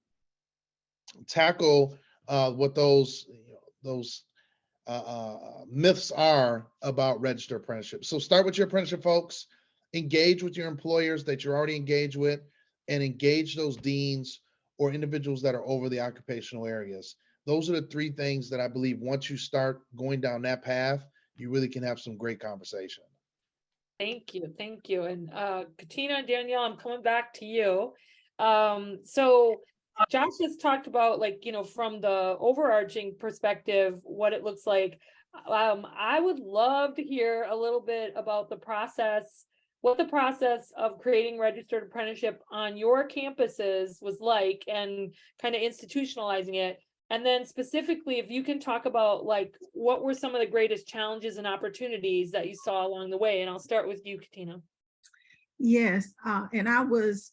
tackle what those myths are about registered apprenticeship. So start with your apprenticeship folks, engage with your employers that you're already engaged with, and engage those deans or individuals that are over the occupational areas. Those are the three things that I believe once you start going down that path, you really can have some great conversation. Thank you, thank you. And Katina and Danielle, I'm coming back to you. So Josh has talked about, like, from the overarching perspective, what it looks like. I would love to hear a little bit about the process, what the process of creating registered apprenticeship on your campuses was like, and kind of institutionalizing it. And then specifically, if you can talk about, like, what were some of the greatest challenges and opportunities that you saw along the way? And I'll start with you, Katina. Yes, and I was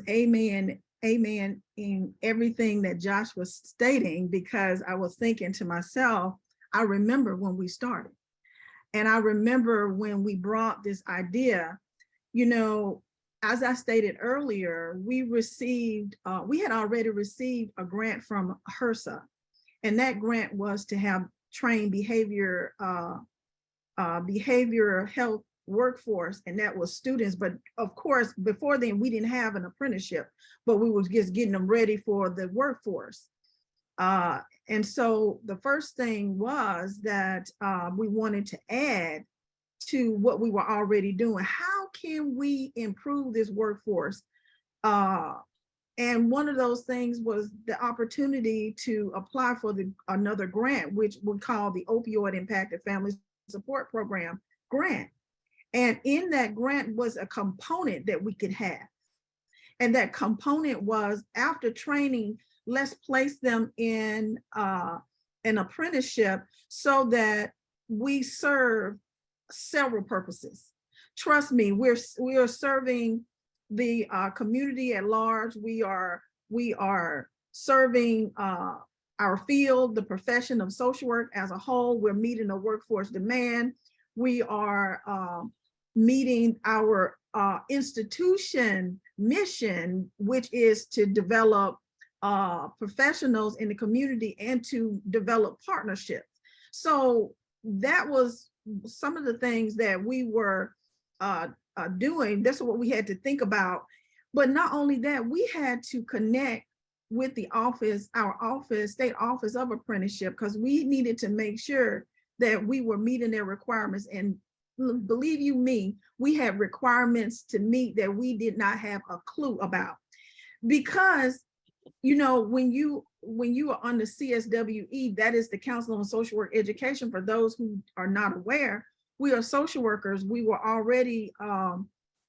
amen in everything that Josh was stating, because I was thinking to myself, I remember when we started. And I remember when we brought this idea, as I stated earlier, we had already received a grant from HRSA, and that grant was to have trained behavioral health workforce, and that was students. But of course, before then, we didn't have an apprenticeship, but we was just getting them ready for the workforce. And so the first thing was that we wanted to add to what we were already doing. How can we improve this workforce? And one of those things was the opportunity to apply for another grant, which we call the Opioid Impacted Family Support Program grant. And in that grant was a component that we could have. And that component was, after training, let's place them in an apprenticeship so that we serve several purposes. Trust me, we are serving the community at large. We are serving our field, the profession of social work as a whole. We're meeting a workforce demand. We are meeting our institution mission, which is to develop professionals in the community and to develop partnerships. So that was some of the things that we were doing. That's what we had to think about. But not only that, we had to connect with the office, our office, state office of apprenticeship, because we needed to make sure that we were meeting their requirements. And believe you me, we had requirements to meet that we did not have a clue about. Because when you are on the CSWE, that is the Council on Social Work Education. For those who are not aware, we are social workers. We were already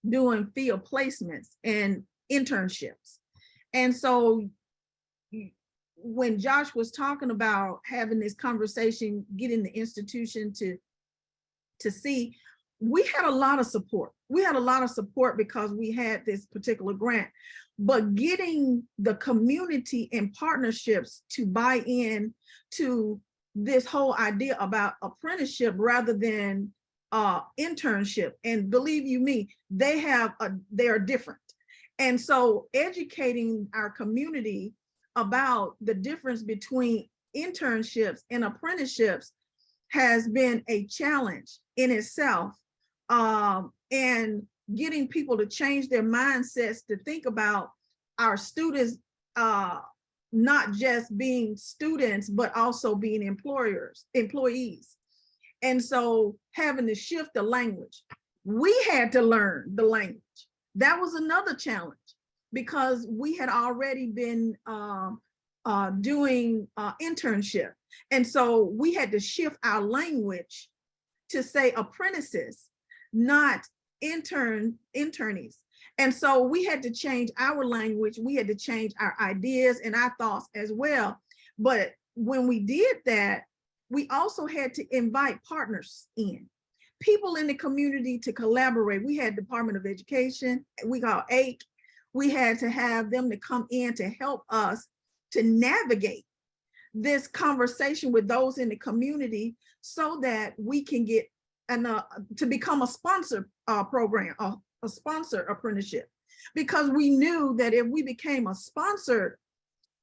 doing field placements and internships. And so when Josh was talking about having this conversation, getting the institution to see, we had a lot of support. We had a lot of support because we had this particular grant, but getting the community and partnerships to buy in to this whole idea about apprenticeship rather than internship. And believe you me, they are different. And so educating our community about the difference between internships and apprenticeships has been a challenge in itself. And getting people to change their mindsets to think about our students not just being students, but also being employees. And so having to shift the language, we had to learn the language. That was another challenge because we had already been doing internship. And so we had to shift our language to say apprentices, not internees. And so we had to change our language. We had to change our ideas and our thoughts as well. But when we did that, we also had to invite partners in, people in the community to collaborate. We had Department of Education, we call AIC. We had to have them to come in to help us to navigate this conversation with those in the community so that we can get to become a sponsor program, a sponsor apprenticeship. Because we knew that if we became a sponsored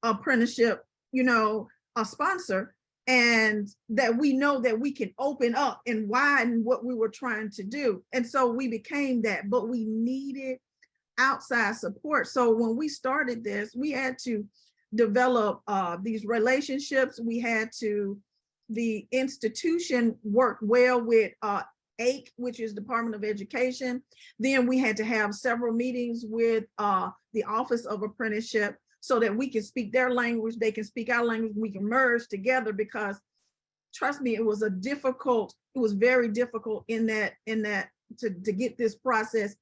apprenticeship, a sponsor, and that we know that we can open up and widen what we were trying to do. And so we became that, but we needed outside support. So when we started this, we had to develop these relationships. The institution worked well with AIC, which is Department of Education. Then we had to have several meetings with the Office of Apprenticeship so that we can speak their language, they can speak our language, we can merge together, because trust me, it was very difficult in that to get this process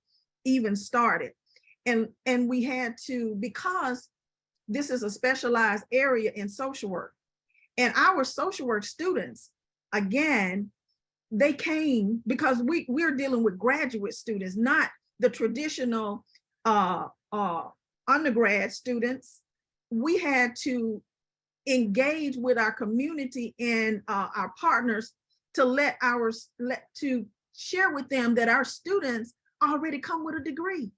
even started. And we had to, because this is a specialized area in social work, and our social work students, again, they came because we're dealing with graduate students, not the traditional undergrad students. We had to engage with our community and our partners to to share with them that our students already come with a degree.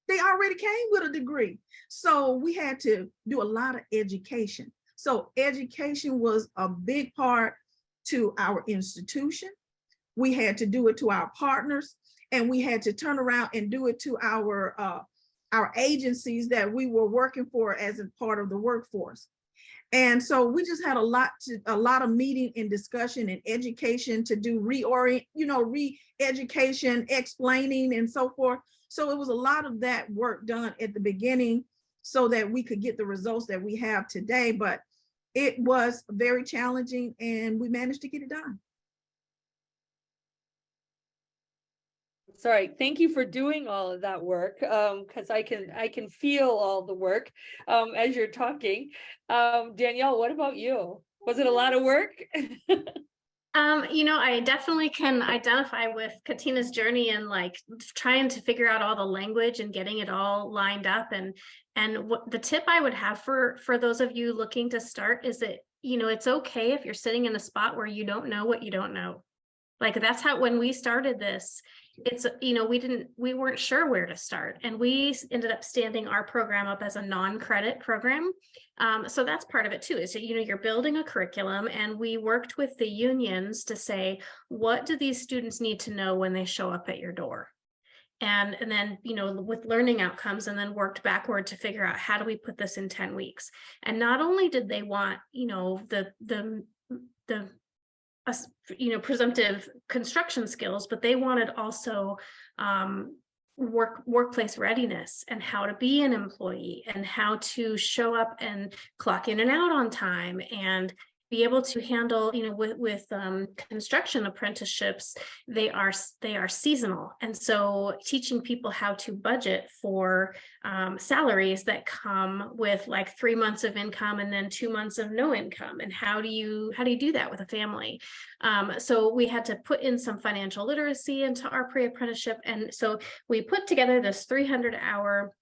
They already came with a degree. So we had to do a lot of education. So education was a big part to our institution. We had to do it to our partners, and we had to turn around and do it to our agencies that we were working for as a part of the workforce. And so we just had a lot of meeting and discussion and education to do, re-education, explaining and so forth. So it was a lot of that work done at the beginning so that we could get the results that we have today. But it was very challenging, and we managed to get it done. Sorry, thank you for doing all of that work, because I can feel all the work as you're talking. Danielle, what about you? Was it a lot of work? I definitely can identify with Katina's journey and like trying to figure out all the language and getting it all lined up. And what the tip I would have for those of you looking to start is that, it's okay if you're sitting in a spot where you don't know what you don't know. Like that's how, when we started this, it's, we weren't sure where to start, and we ended up standing our program up as a non-credit program. So that's part of it too, is that, you're building a curriculum, and we worked with the unions to say, what do these students need to know when they show up at your door? And then, with learning outcomes, and then worked backward to figure out, how do we put this in 10 weeks? And not only did they want, the presumptive construction skills, but they wanted also workplace readiness, and how to be an employee, and how to show up and clock in and out on time, and be able to handle, with construction apprenticeships, they are seasonal. And so teaching people how to budget for salaries that come with like 3 months of income and then 2 months of no income. And how do you do that with a family? So we had to put in some financial literacy into our pre-apprenticeship. And so we put together this 300-hour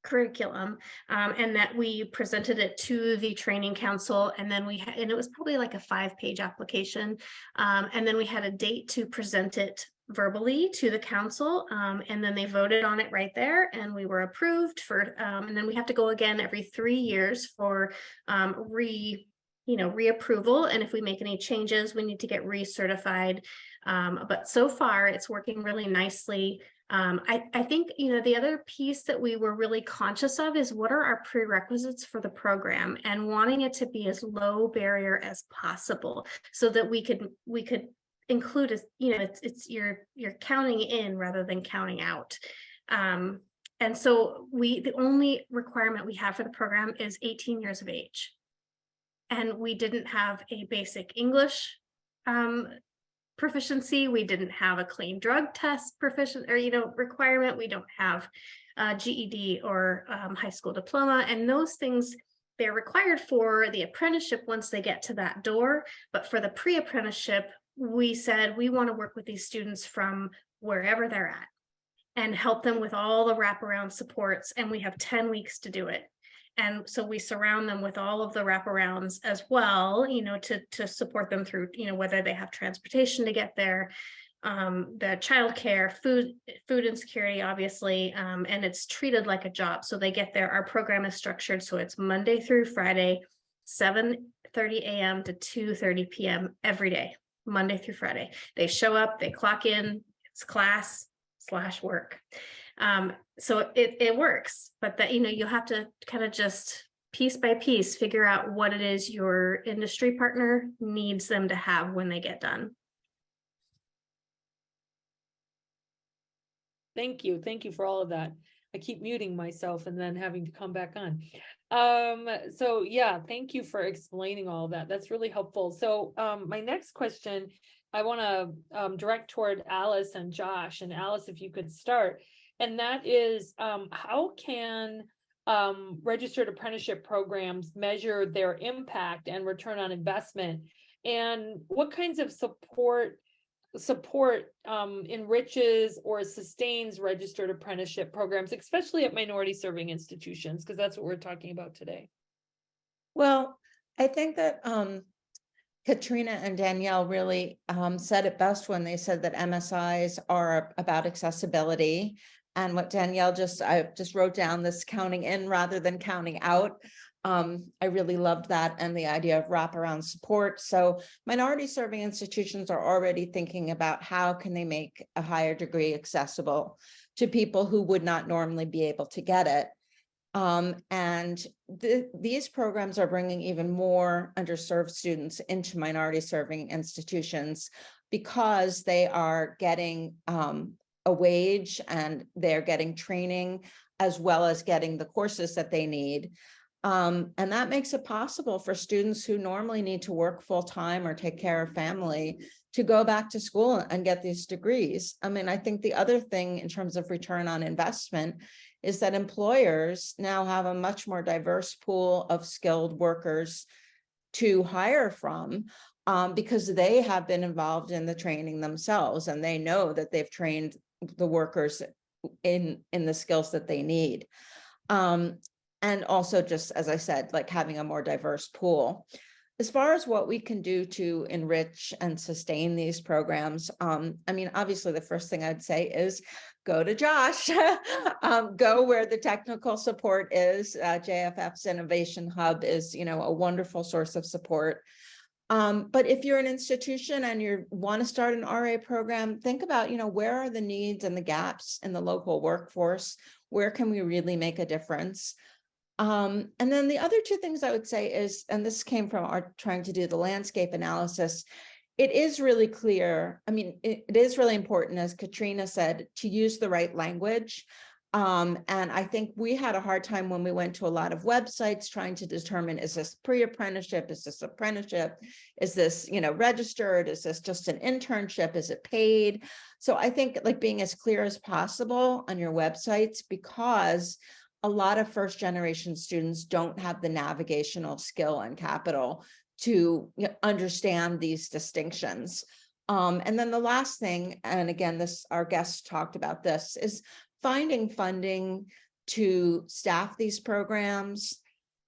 curriculum, and that we presented it to the training council, and then and it was probably like a 5-page application, and then we had a date to present it verbally to the council, and then they voted on it right there, and we were approved for, and then we have to go again every 3 years for reapproval, and if we make any changes, we need to get recertified. But so far it's working really nicely. I think, the other piece that we were really conscious of is, what are our prerequisites for the program, and wanting it to be as low barrier as possible, so that we could include, you're counting in rather than counting out. And so the only requirement we have for the program is 18 years of age. And we didn't have a basic English proficiency. We didn't have a clean drug test requirement. We don't have GED or high school diploma, and those things, they're required for the apprenticeship once they get to that door. But for the pre-apprenticeship, we said we want to work with these students from wherever they're at and help them with all the wraparound supports, and we have 10 weeks to do it. And so we surround them with all of the wraparounds as well, to support them through, whether they have transportation to get there, the childcare, food insecurity, obviously, and it's treated like a job. So they get there. Our program is structured so it's Monday through Friday, 7:30 a.m. to 2:30 p.m. every day, Monday through Friday. They show up, they clock in, it's class/work. So it works, but that, you have to kind of just piece by piece, figure out what it is your industry partner needs them to have when they get done. Thank you. Thank you for all of that. I keep muting myself and then having to come back on. So yeah, thank you for explaining all of that. That's really helpful. So my next question I want to direct toward Alice and Josh. And Alice, if you could start. And that is, how can registered apprenticeship programs measure their impact and return on investment? And what kinds of support enriches or sustains registered apprenticeship programs, especially at minority serving institutions, because that's what we're talking about today. Well, I think that Katrina and Danielle really said it best when they said that MSIs are about accessibility. And what Danielle I just wrote down this counting in rather than counting out. I really loved that, and the idea of wraparound support. So minority serving institutions are already thinking about how can they make a higher degree accessible to people who would not normally be able to get it. And these programs are bringing even more underserved students into minority serving institutions because they are getting a wage and they're getting training as well as getting the courses that they need. And that makes it possible for students who normally need to work full time or take care of family to go back to school and get these degrees. I mean, I think the other thing in terms of return on investment is that employers now have a much more diverse pool of skilled workers to hire from, because they have been involved in the training themselves and they know that they've trained the workers in the skills that they need. And also, just as I said, like having a more diverse pool. As far as what we can do to enrich and sustain these programs, I mean, obviously, the first thing I'd say is go to Josh, go where the technical support is. JFF's Innovation Hub is, a wonderful source of support. But if you're an institution and you want to start an RA program, think about, where are the needs and the gaps in the local workforce? Where can we really make a difference? And then the other two things I would say is, and this came from our trying to do the landscape analysis, it is really clear. I mean, it is really important, as Katrina said, to use the right language. And I think we had a hard time when we went to a lot of websites trying to determine, is this pre-apprenticeship? Is this apprenticeship? Is this, registered? Is this just an internship? Is it paid? So I think like being as clear as possible on your websites, because a lot of first generation students don't have the navigational skill and capital to understand these distinctions. And then the last thing, and again, our guests talked about this, is finding funding to staff these programs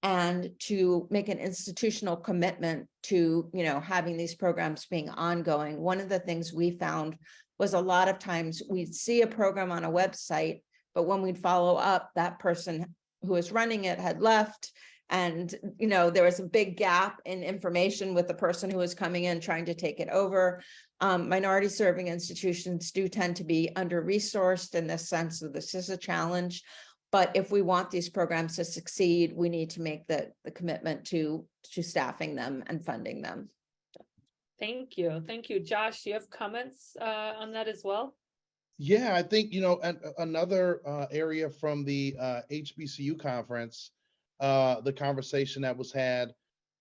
and to make an institutional commitment to, having these programs being ongoing. One of the things we found was a lot of times we'd see a program on a website, but when we'd follow up, that person who was running it had left. And, there was a big gap in information with the person who was coming in trying to take it over. Minority serving institutions do tend to be under-resourced in this sense, so this is a challenge. But if we want these programs to succeed, we need to make the commitment to staffing them and funding them. Thank you. Thank you. Josh, do you have comments on that as well? Yeah, I think, another area from the HBCU conference, the conversation that was had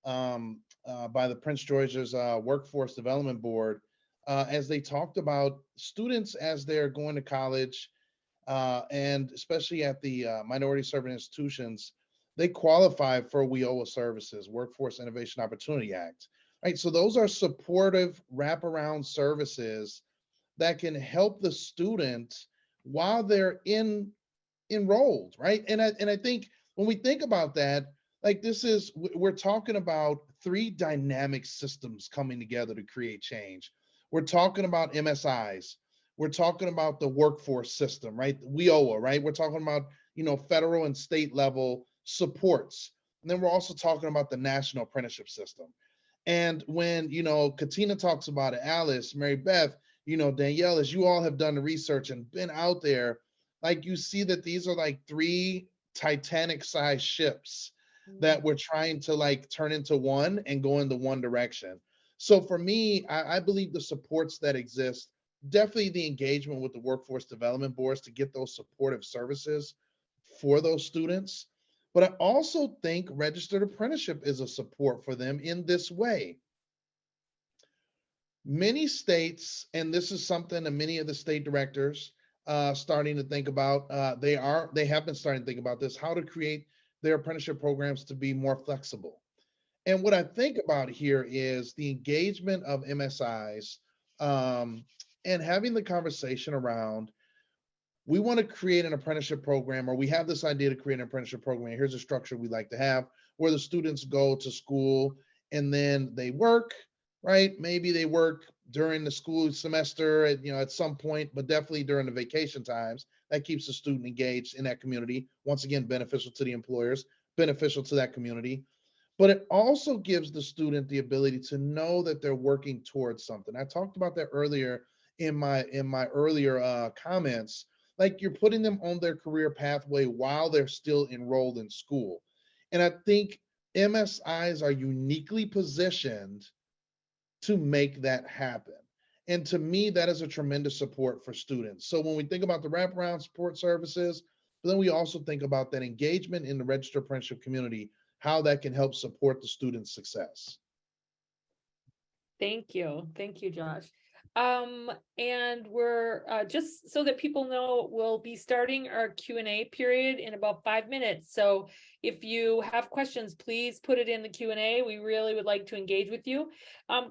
by the Prince George's Workforce Development Board, as they talked about students as they're going to college, and especially at the minority serving institutions, they qualify for WIOA services, Workforce Innovation Opportunity Act, right? So those are supportive wraparound services that can help the student while they're enrolled, right? And I think when we think about that, like we're talking about three dynamic systems coming together to create change. We're talking about MSIs. We're talking about the workforce system, right? WIOA, right? We're talking about, federal and state level supports. And then we're also talking about the national apprenticeship system. And when, Katina talks about it, Alice, Mary Beth, Danielle, as you all have done the research and been out there, like you see that these are like 3 Titanic-sized ships that we're trying to like turn into one and go into one direction. So for me, I believe the supports that exist, definitely the engagement with the workforce development boards to get those supportive services for those students. But I also think registered apprenticeship is a support for them in this way. Many states, and this is something that many of the state directors starting to think about, they have been starting to think about this, how to create their apprenticeship programs to be more flexible. And what I think about here is the engagement of MSIs and having the conversation around, we want to create an apprenticeship program, or we have this idea to create an apprenticeship program. Here's a structure we like to have where the students go to school and then they work, right? Maybe they work during the school semester at, at some point, but definitely during the vacation times. That keeps the student engaged in that community. Once again, beneficial to the employers, beneficial to that community. But it also gives the student the ability to know that they're working towards something. I talked about that earlier in my earlier comments. Like, you're putting them on their career pathway while they're still enrolled in school. And I think MSIs are uniquely positioned to make that happen. And to me, that is a tremendous support for students. So when we think about the wraparound support services, but then we also think about that engagement in the registered apprenticeship community, how that can help support the student's success. Thank you. Thank you, Josh. And we're just so that people know, we'll be starting our Q&A period in about 5 minutes. So if you have questions, please put it in the Q&A. We really would like to engage with you.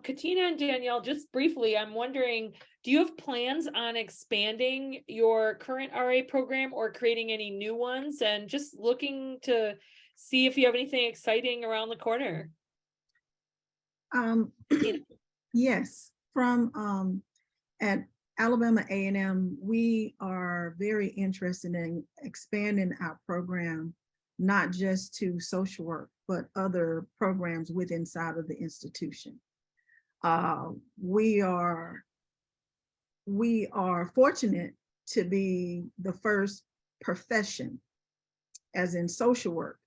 Katina and Danielle, just briefly, I'm wondering, do you have plans on expanding your current RA program or creating any new ones? And just looking to see if you have anything exciting around the corner. Yes, from at Alabama A&M, we are very interested in expanding our program, not just to social work, but other programs within inside of the institution. We are fortunate to be the first profession, as in social work,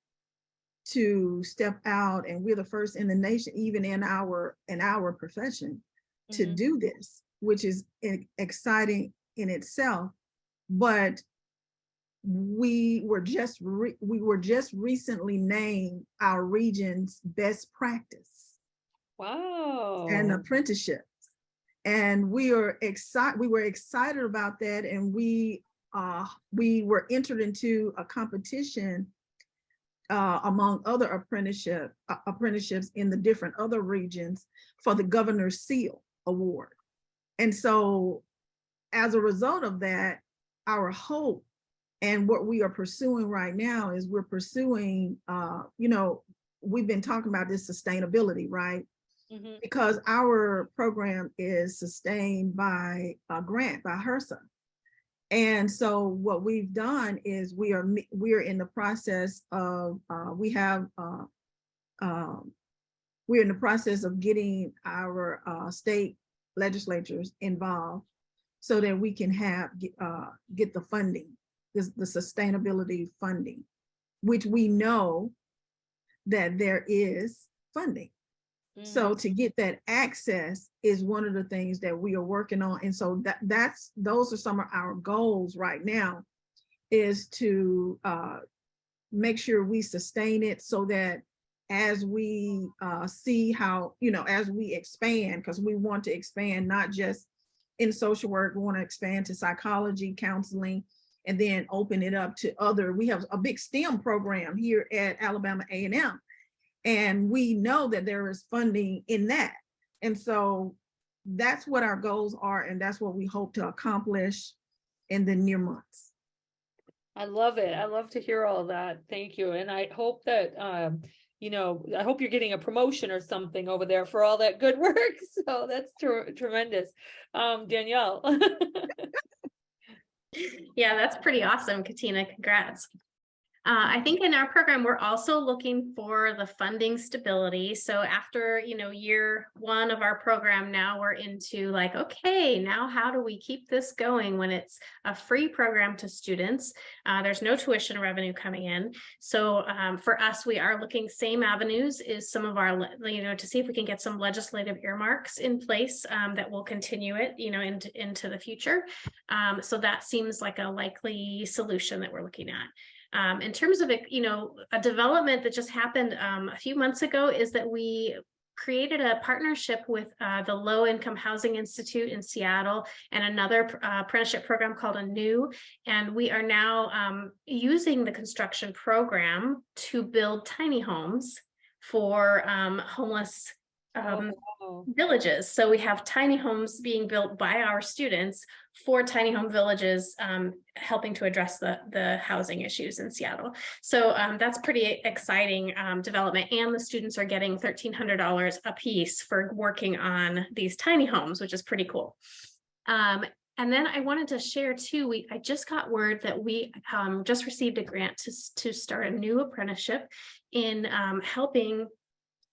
to step out, and we're the first in the nation, even in our profession, to do this, which is exciting in itself. But we were just recently named our region's best practice. Wow. And apprenticeships, and we were excited about that, and we were entered into a competition among other apprenticeships in the different other regions for the Governor's Seal Award. And so as a result of that, our hope and what we are pursuing right now is we're pursuing, we've been talking about this sustainability, right? Because our program is sustained by a grant by HRSA. And so what we've done is we are in the process of we're in the process of getting our state legislatures involved so that we can get the funding, the sustainability funding, which we know that there is funding. So to get that access is one of the things that we are working on. And so those are some of our goals right now, is to make sure we sustain it so that as we see how, as we expand, because we want to expand not just in social work, we want to expand to psychology, counseling, and then open it up to other. We have a big STEM program here at Alabama A&M. And we know that there is funding in that. And so that's what our goals are. And that's what we hope to accomplish in the near months. I love it. I love to hear all of that. Thank you. And I hope that, I hope you're getting a promotion or something over there for all that good work. So that's tremendous. Danielle. Yeah, that's pretty awesome, Katina. Congrats. I think in our program, we're also looking for the funding stability. So after, year one of our program, now we're into like, okay, now how do we keep this going when it's a free program to students? There's no tuition revenue coming in. So for us, we are looking same avenues is some of our, to see if we can get some legislative earmarks in place that will continue it, into the future. So that seems like a likely solution that we're looking at. In terms of, a development that just happened a few months ago is that we created a partnership with the Low Income Housing Institute in Seattle and another apprenticeship program called ANEW. And we are now using the construction program to build tiny homes for homeless villages. So we have tiny homes being built by our students for tiny home villages, helping to address the housing issues in Seattle. So that's pretty exciting development. And the students are getting $1,300 a piece for working on these tiny homes, which is pretty cool. And then I wanted to share too, I just got word that we just received a grant to start a new apprenticeship in helping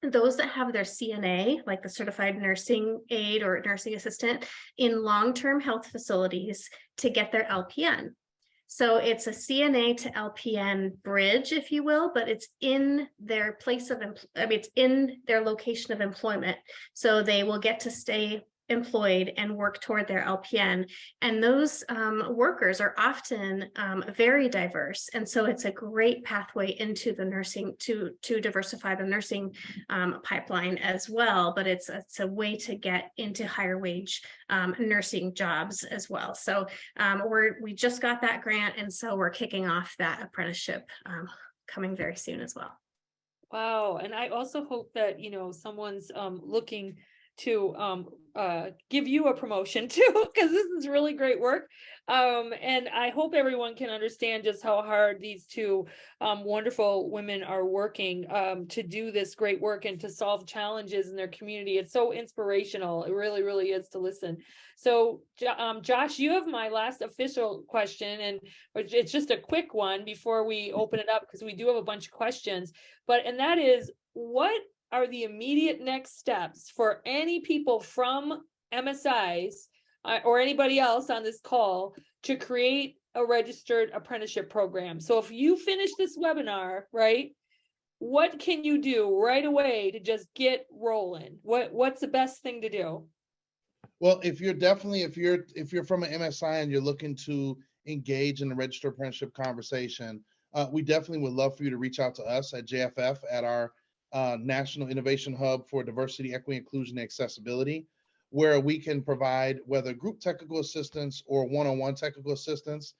those that have their CNA, like the certified nursing aide or nursing assistant, in long-term health facilities to get their LPN. So it's a CNA to LPN bridge, if you will, but it's in their place of, it's in their location of employment. So they will get to stay employed and work toward their LPN. And those workers are often very diverse. And so it's a great pathway into the nursing to diversify the nursing pipeline as well. But it's a way to get into higher wage nursing jobs as well. So we just got that grant. And so we're kicking off that apprenticeship coming very soon as well. Wow. And I also hope that, someone's looking to give you a promotion too, because this is really great work. And I hope everyone can understand just how hard these two wonderful women are working to do this great work and to solve challenges in their community. It's so inspirational. It really, really is to listen. So Josh, you have my last official question, and it's just a quick one before we open it up, because we do have a bunch of questions, and that is, what are the immediate next steps for any people from MSIs or anybody else on this call to create a registered apprenticeship program? So if you finish this webinar, right, what can you do right away to just get rolling? What's the best thing to do? Well, if you're from an MSI and you're looking to engage in the registered apprenticeship conversation, we definitely would love for you to reach out to us at JFF at our National Innovation Hub for Diversity, Equity, Inclusion, and Accessibility, where we can provide whether group technical assistance or one-on-one technical assistance,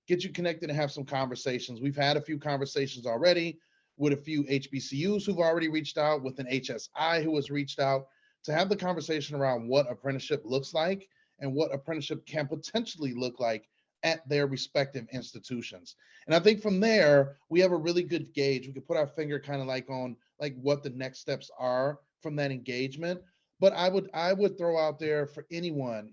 get you connected and have some conversations. We've had a few conversations already with a few HBCUs who've already reached out, with an HSI who has reached out, to have the conversation around what apprenticeship looks like and what apprenticeship can potentially look like at their respective institutions. And I think from there, we have a really good gauge. We could put our finger kind of like on like what the next steps are from that engagement. But I would throw out there for anyone,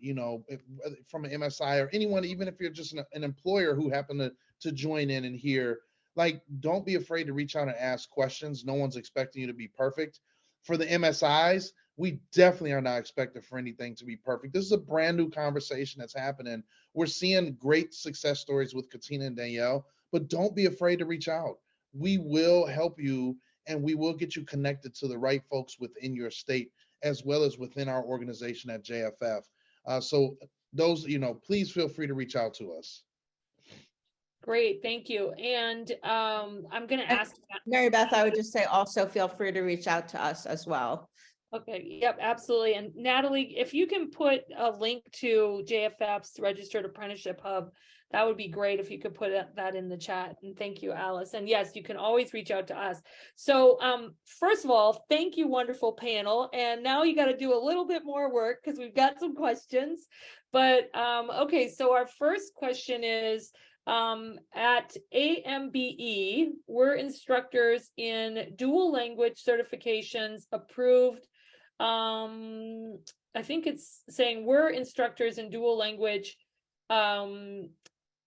from an MSI or anyone, even if you're just an employer who happen to join in and hear, like, don't be afraid to reach out and ask questions. No one's expecting you to be perfect. For the MSIs, we definitely are not expected for anything to be perfect. This is a brand new conversation that's happening. We're seeing great success stories with Katina and Danielle, but don't be afraid to reach out. We will help you, and we will get you connected to the right folks within your state, as well as within our organization at JFF. So those, please feel free to reach out to us. Great, thank you. And I'm going to ask Mary Beth, I would just say also feel free to reach out to us as well. Okay, yep, absolutely. And Natalie, if you can put a link to JFF's Registered Apprenticeship Hub, that would be great if you could put that in the chat. And thank you, Alice. And yes, you can always reach out to us. So first of all, thank you, wonderful panel. And now you got to do a little bit more work because we've got some questions. But okay, so our first question is, at AMBE, we're instructors in dual language certifications approved. I think it's saying we're instructors in dual language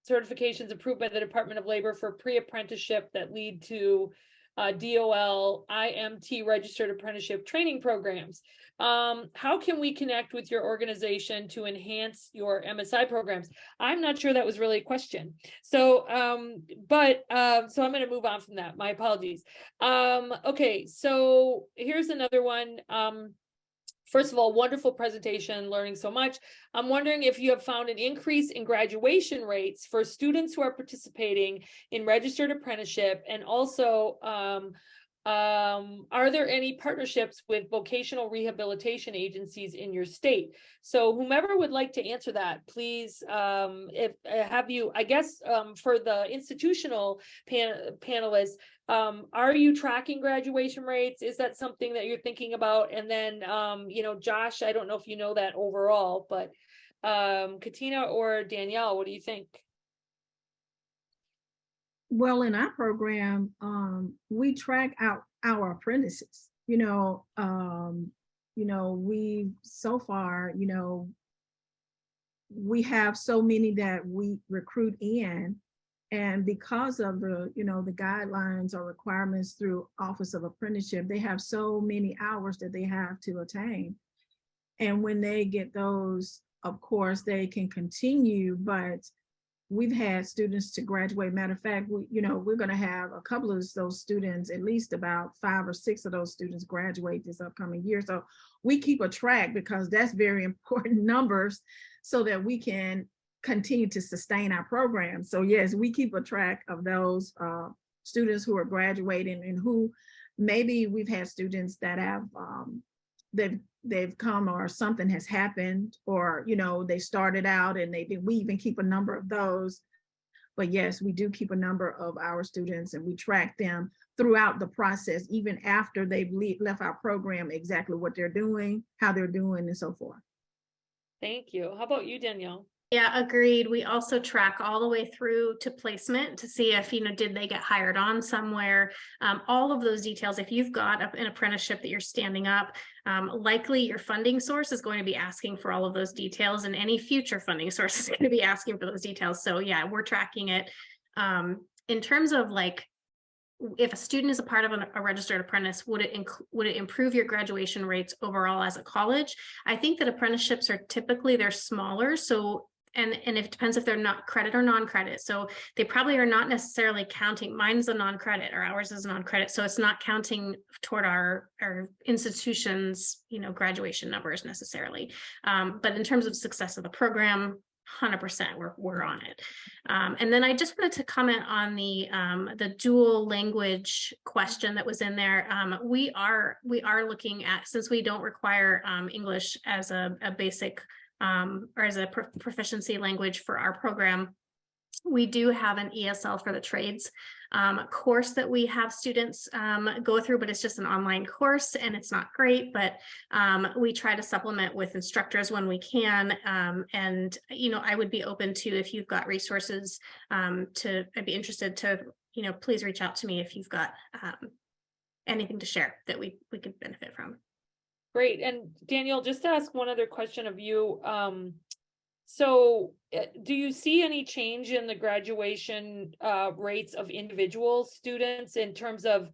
certifications approved by the Department of Labor for pre-apprenticeship that lead to DOL, IMT registered apprenticeship training programs. How can we connect with your organization to enhance your MSI programs? I'm not sure that was really a question. So, so I'm going to move on from that. My apologies. Okay, so here's another one. First of all, wonderful presentation, learning so much. I'm wondering if you have found an increase in graduation rates for students who are participating in registered apprenticeship, and also are there any partnerships with vocational rehabilitation agencies in your state? So whomever would like to answer that, please, have you, I guess, for the institutional panelists, are you tracking graduation rates? Is that something that you're thinking about? And then, you know, Josh, I don't know if you know that overall, but Katina or Danielle, what do you think? Well, in our program, we track our apprentices. We so far, we have so many that we recruit in, and because of the, the guidelines or requirements through Office of Apprenticeship, they have so many hours that they have to attain. And when they get those, of course, they can continue, but we've had students to graduate. Matter of fact, we're going to have a couple of those students, at least about 5 or 6 of those students graduate this upcoming year. So we keep a track because that's very important numbers so that we can continue to sustain our program. So yes, we keep a track of those students who are graduating and who maybe we've had students that have they've come or something has happened, or they started out and we even keep a number of those. But yes, we do keep a number of our students, and we track them throughout the process, even after they've left our program, exactly what they're doing, how they're doing, and so forth. Thank you. How about you, Danielle? Yeah, agreed. We also track all the way through to placement to see if, did they get hired on somewhere? All of those details. If you've got an apprenticeship that you're standing up, likely your funding source is going to be asking for all of those details, and any future funding source is going to be asking for those details. So yeah, we're tracking it. In terms of like, if a student is a part of a registered apprentice, would it improve your graduation rates overall as a college? I think that apprenticeships are typically, they're smaller. So and it depends if they're not credit or non-credit. So they probably are not necessarily counting. Mine's a non-credit, or ours is a non-credit. So it's not counting toward our institution's, graduation numbers necessarily. But in terms of success of the program, 100% we're on it. And then I just wanted to comment on the dual language question that was in there. We are looking at, since we don't require English as a basic or as a proficiency language for our program, we do have an ESL for the trades course that we have students go through, but it's just an online course and it's not great, but we try to supplement with instructors when we can. And, I would be open to, if you've got resources I'd be interested to, please reach out to me if you've got anything to share that we could benefit from. Great. And Danielle, just to ask one other question of you. So do you see any change in the graduation rates of individual students in terms of,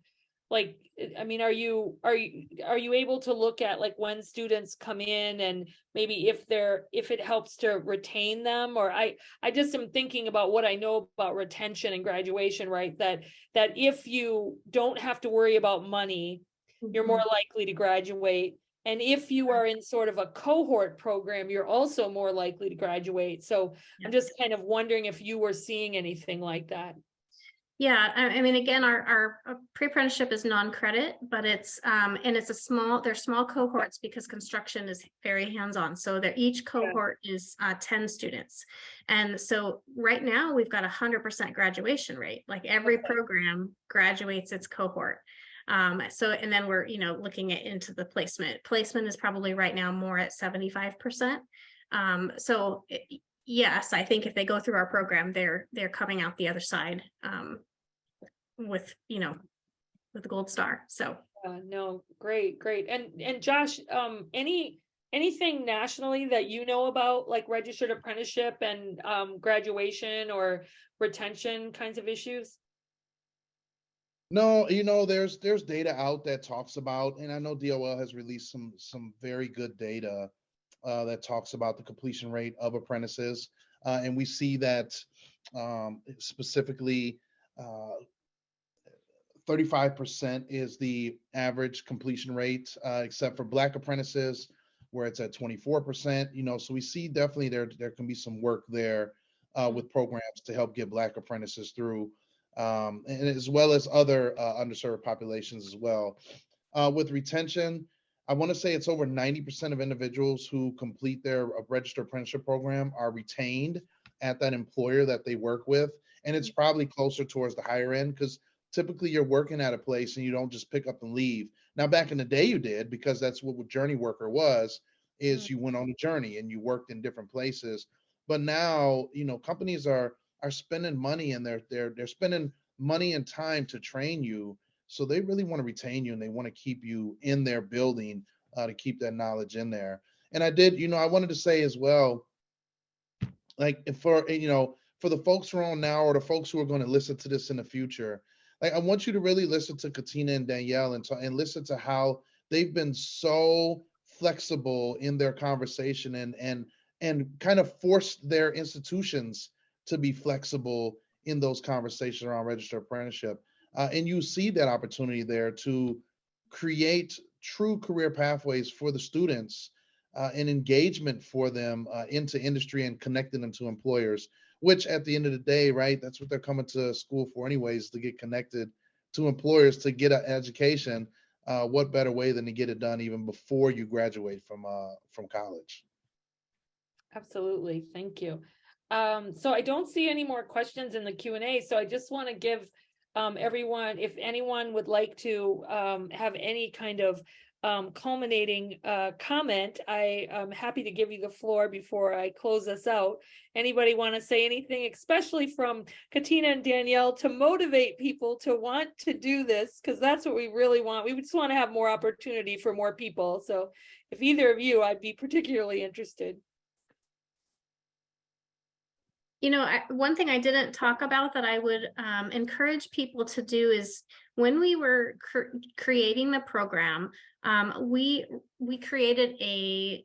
like, I mean, are you able to look at like when students come in and maybe if it helps to retain them? Or I just am thinking about what I know about retention and graduation, right? That if you don't have to worry about money, you're more likely to graduate. And if you are in sort of a cohort program, you're also more likely to graduate. So I'm just kind of wondering if you were seeing anything like that. Yeah, I mean, again, our pre-apprenticeship is non-credit, but it's they're small cohorts because construction is very hands-on. So each cohort is 10 students. And so right now we've got 100% graduation rate. Like every program graduates its cohort. And then we're, looking into the placement. Placement is probably right now more at 75%. Yes, I think if they go through our program, they're coming out the other side with the gold star. So no, great. And Josh, any anything nationally that you know about, like registered apprenticeship and graduation or retention kinds of issues? No, there's data out that talks about, and I know DOL has released some very good data that talks about the completion rate of apprentices, and we see that specifically 35% is the average completion rate, except for Black apprentices, where it's at 24%. So we see definitely there can be some work there with programs to help get Black apprentices through, and as well as other underserved populations as well. With retention, I want to say it's over 90% of individuals who complete their registered apprenticeship program are retained at that employer that they work with. And it's probably closer towards the higher end, because typically you're working at a place and you don't just pick up and leave. Now, back in the day you did, because that's what journey worker was, is you went on a journey and you worked in different places. But now, companies are spending money, and they're spending money and time to train you. So they really want to retain you, and they want to keep you in their building to keep that knowledge in there. And I wanted to say as well, like for the folks who are on now, or the folks who are going to listen to this in the future, like I want you to really listen to Katina and Danielle and listen to how they've been so flexible in their conversation, and kind of forced their institutions to be flexible in those conversations around registered apprenticeship. And you see that opportunity there to create true career pathways for the students, and engagement for them into industry, and connecting them to employers, which at the end of the day, right, that's what they're coming to school for anyways, to get connected to employers, to get an education. What better way than to get it done even before you graduate from college? Absolutely. Thank you. So I don't see any more questions in the Q&A. So I just want to give everyone, if anyone would like to have any kind of culminating comment, I am happy to give you the floor before I close us out. Anybody want to say anything, especially from Katina and Danielle, to motivate people to want to do this? Because that's what we really want. We just want to have more opportunity for more people. So if either of you, I'd be particularly interested. One thing I didn't talk about that I would encourage people to do is, when we were creating the program, we created a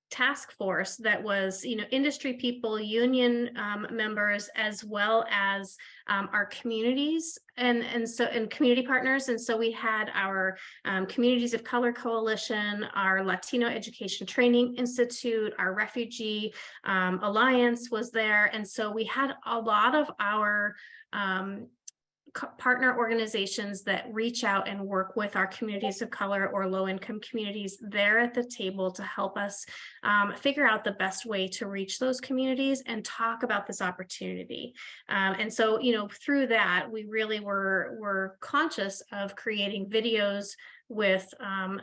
task force that was, industry people, union members, as well as our communities and community partners. And so we had our Communities of Color Coalition, our Latino Education Training Institute, our Refugee Alliance was there. And so we had a lot of our partner organizations that reach out and work with our communities of color or low-income communities there at the table to help us figure out the best way to reach those communities and talk about this opportunity. And so, through that, we really were conscious of creating videos with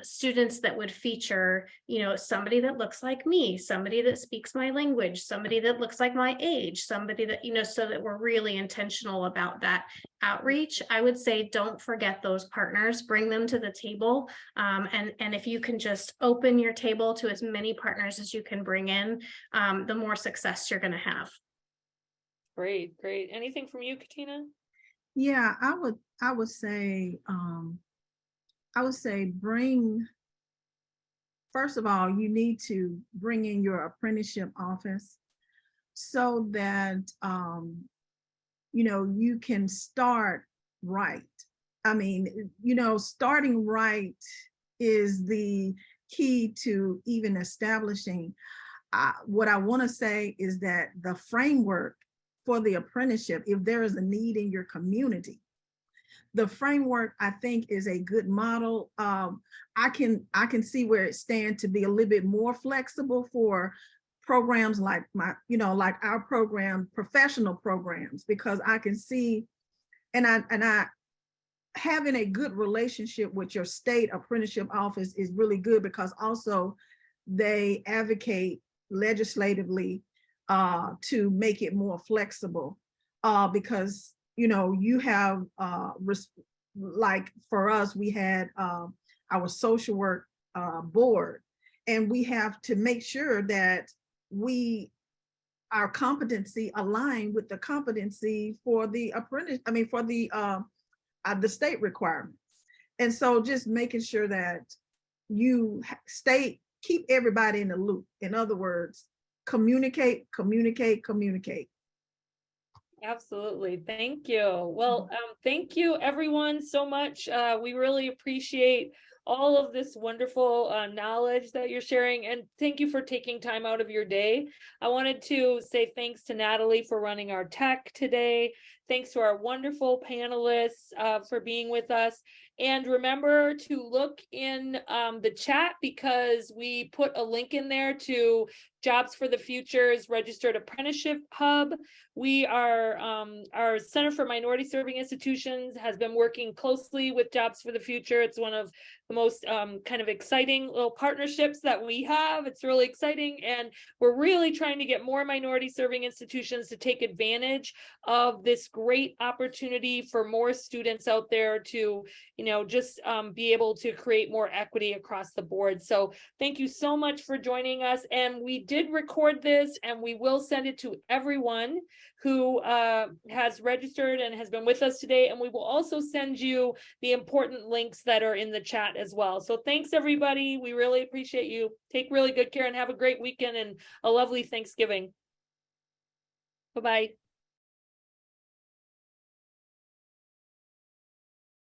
students that would feature, somebody that looks like me, somebody that speaks my language, somebody that looks like my age, somebody that, so that we're really intentional about that outreach. I would say, don't forget those partners, bring them to the table. And if you can just open your table to as many partners as you can bring in, the more success you're going to have. Great. Anything from you, Katina? Yeah, I would say, first of all, you need to bring in your apprenticeship office so that, you can start right. I mean, starting right is the key to even establishing. What I want to say is that the framework for the apprenticeship, if there is a need in your community, the framework, I think, is a good model. I can see where it stands to be a little bit more flexible for programs like like our program, professional programs, because I can see, and I having a good relationship with your state apprenticeship office is really good, because also they advocate legislatively to make it more flexible, because you have like for us, we had our social work board, And we have to make sure that our competency align with the competency for the apprentice, for the state requirements. And so just making sure that you keep everybody in the loop. In other words, communicate. Absolutely. Thank you. Well, thank you everyone so much. We really appreciate all of this wonderful knowledge that you're sharing, and thank you for taking time out of your day. I wanted to say thanks to Natalie for running our tech today. Thanks to our wonderful panelists for being with us. And remember to look in the chat, because we put a link in there to Jobs for the Future's Registered Apprenticeship Hub. We are, our Center for Minority Serving Institutions has been working closely with Jobs for the Future. It's one of the most kind of exciting little partnerships that we have. It's really exciting. And we're really trying to get more minority serving institutions to take advantage of this great opportunity for more students out there to, just be able to create more equity across the board. So thank you so much for joining us. And we did record this, and we will send it to everyone who has registered and has been with us today. And we will also send you the important links that are in the chat as well. So thanks, everybody. We really appreciate you. Take really good care and have a great weekend and a lovely Thanksgiving. Bye-bye.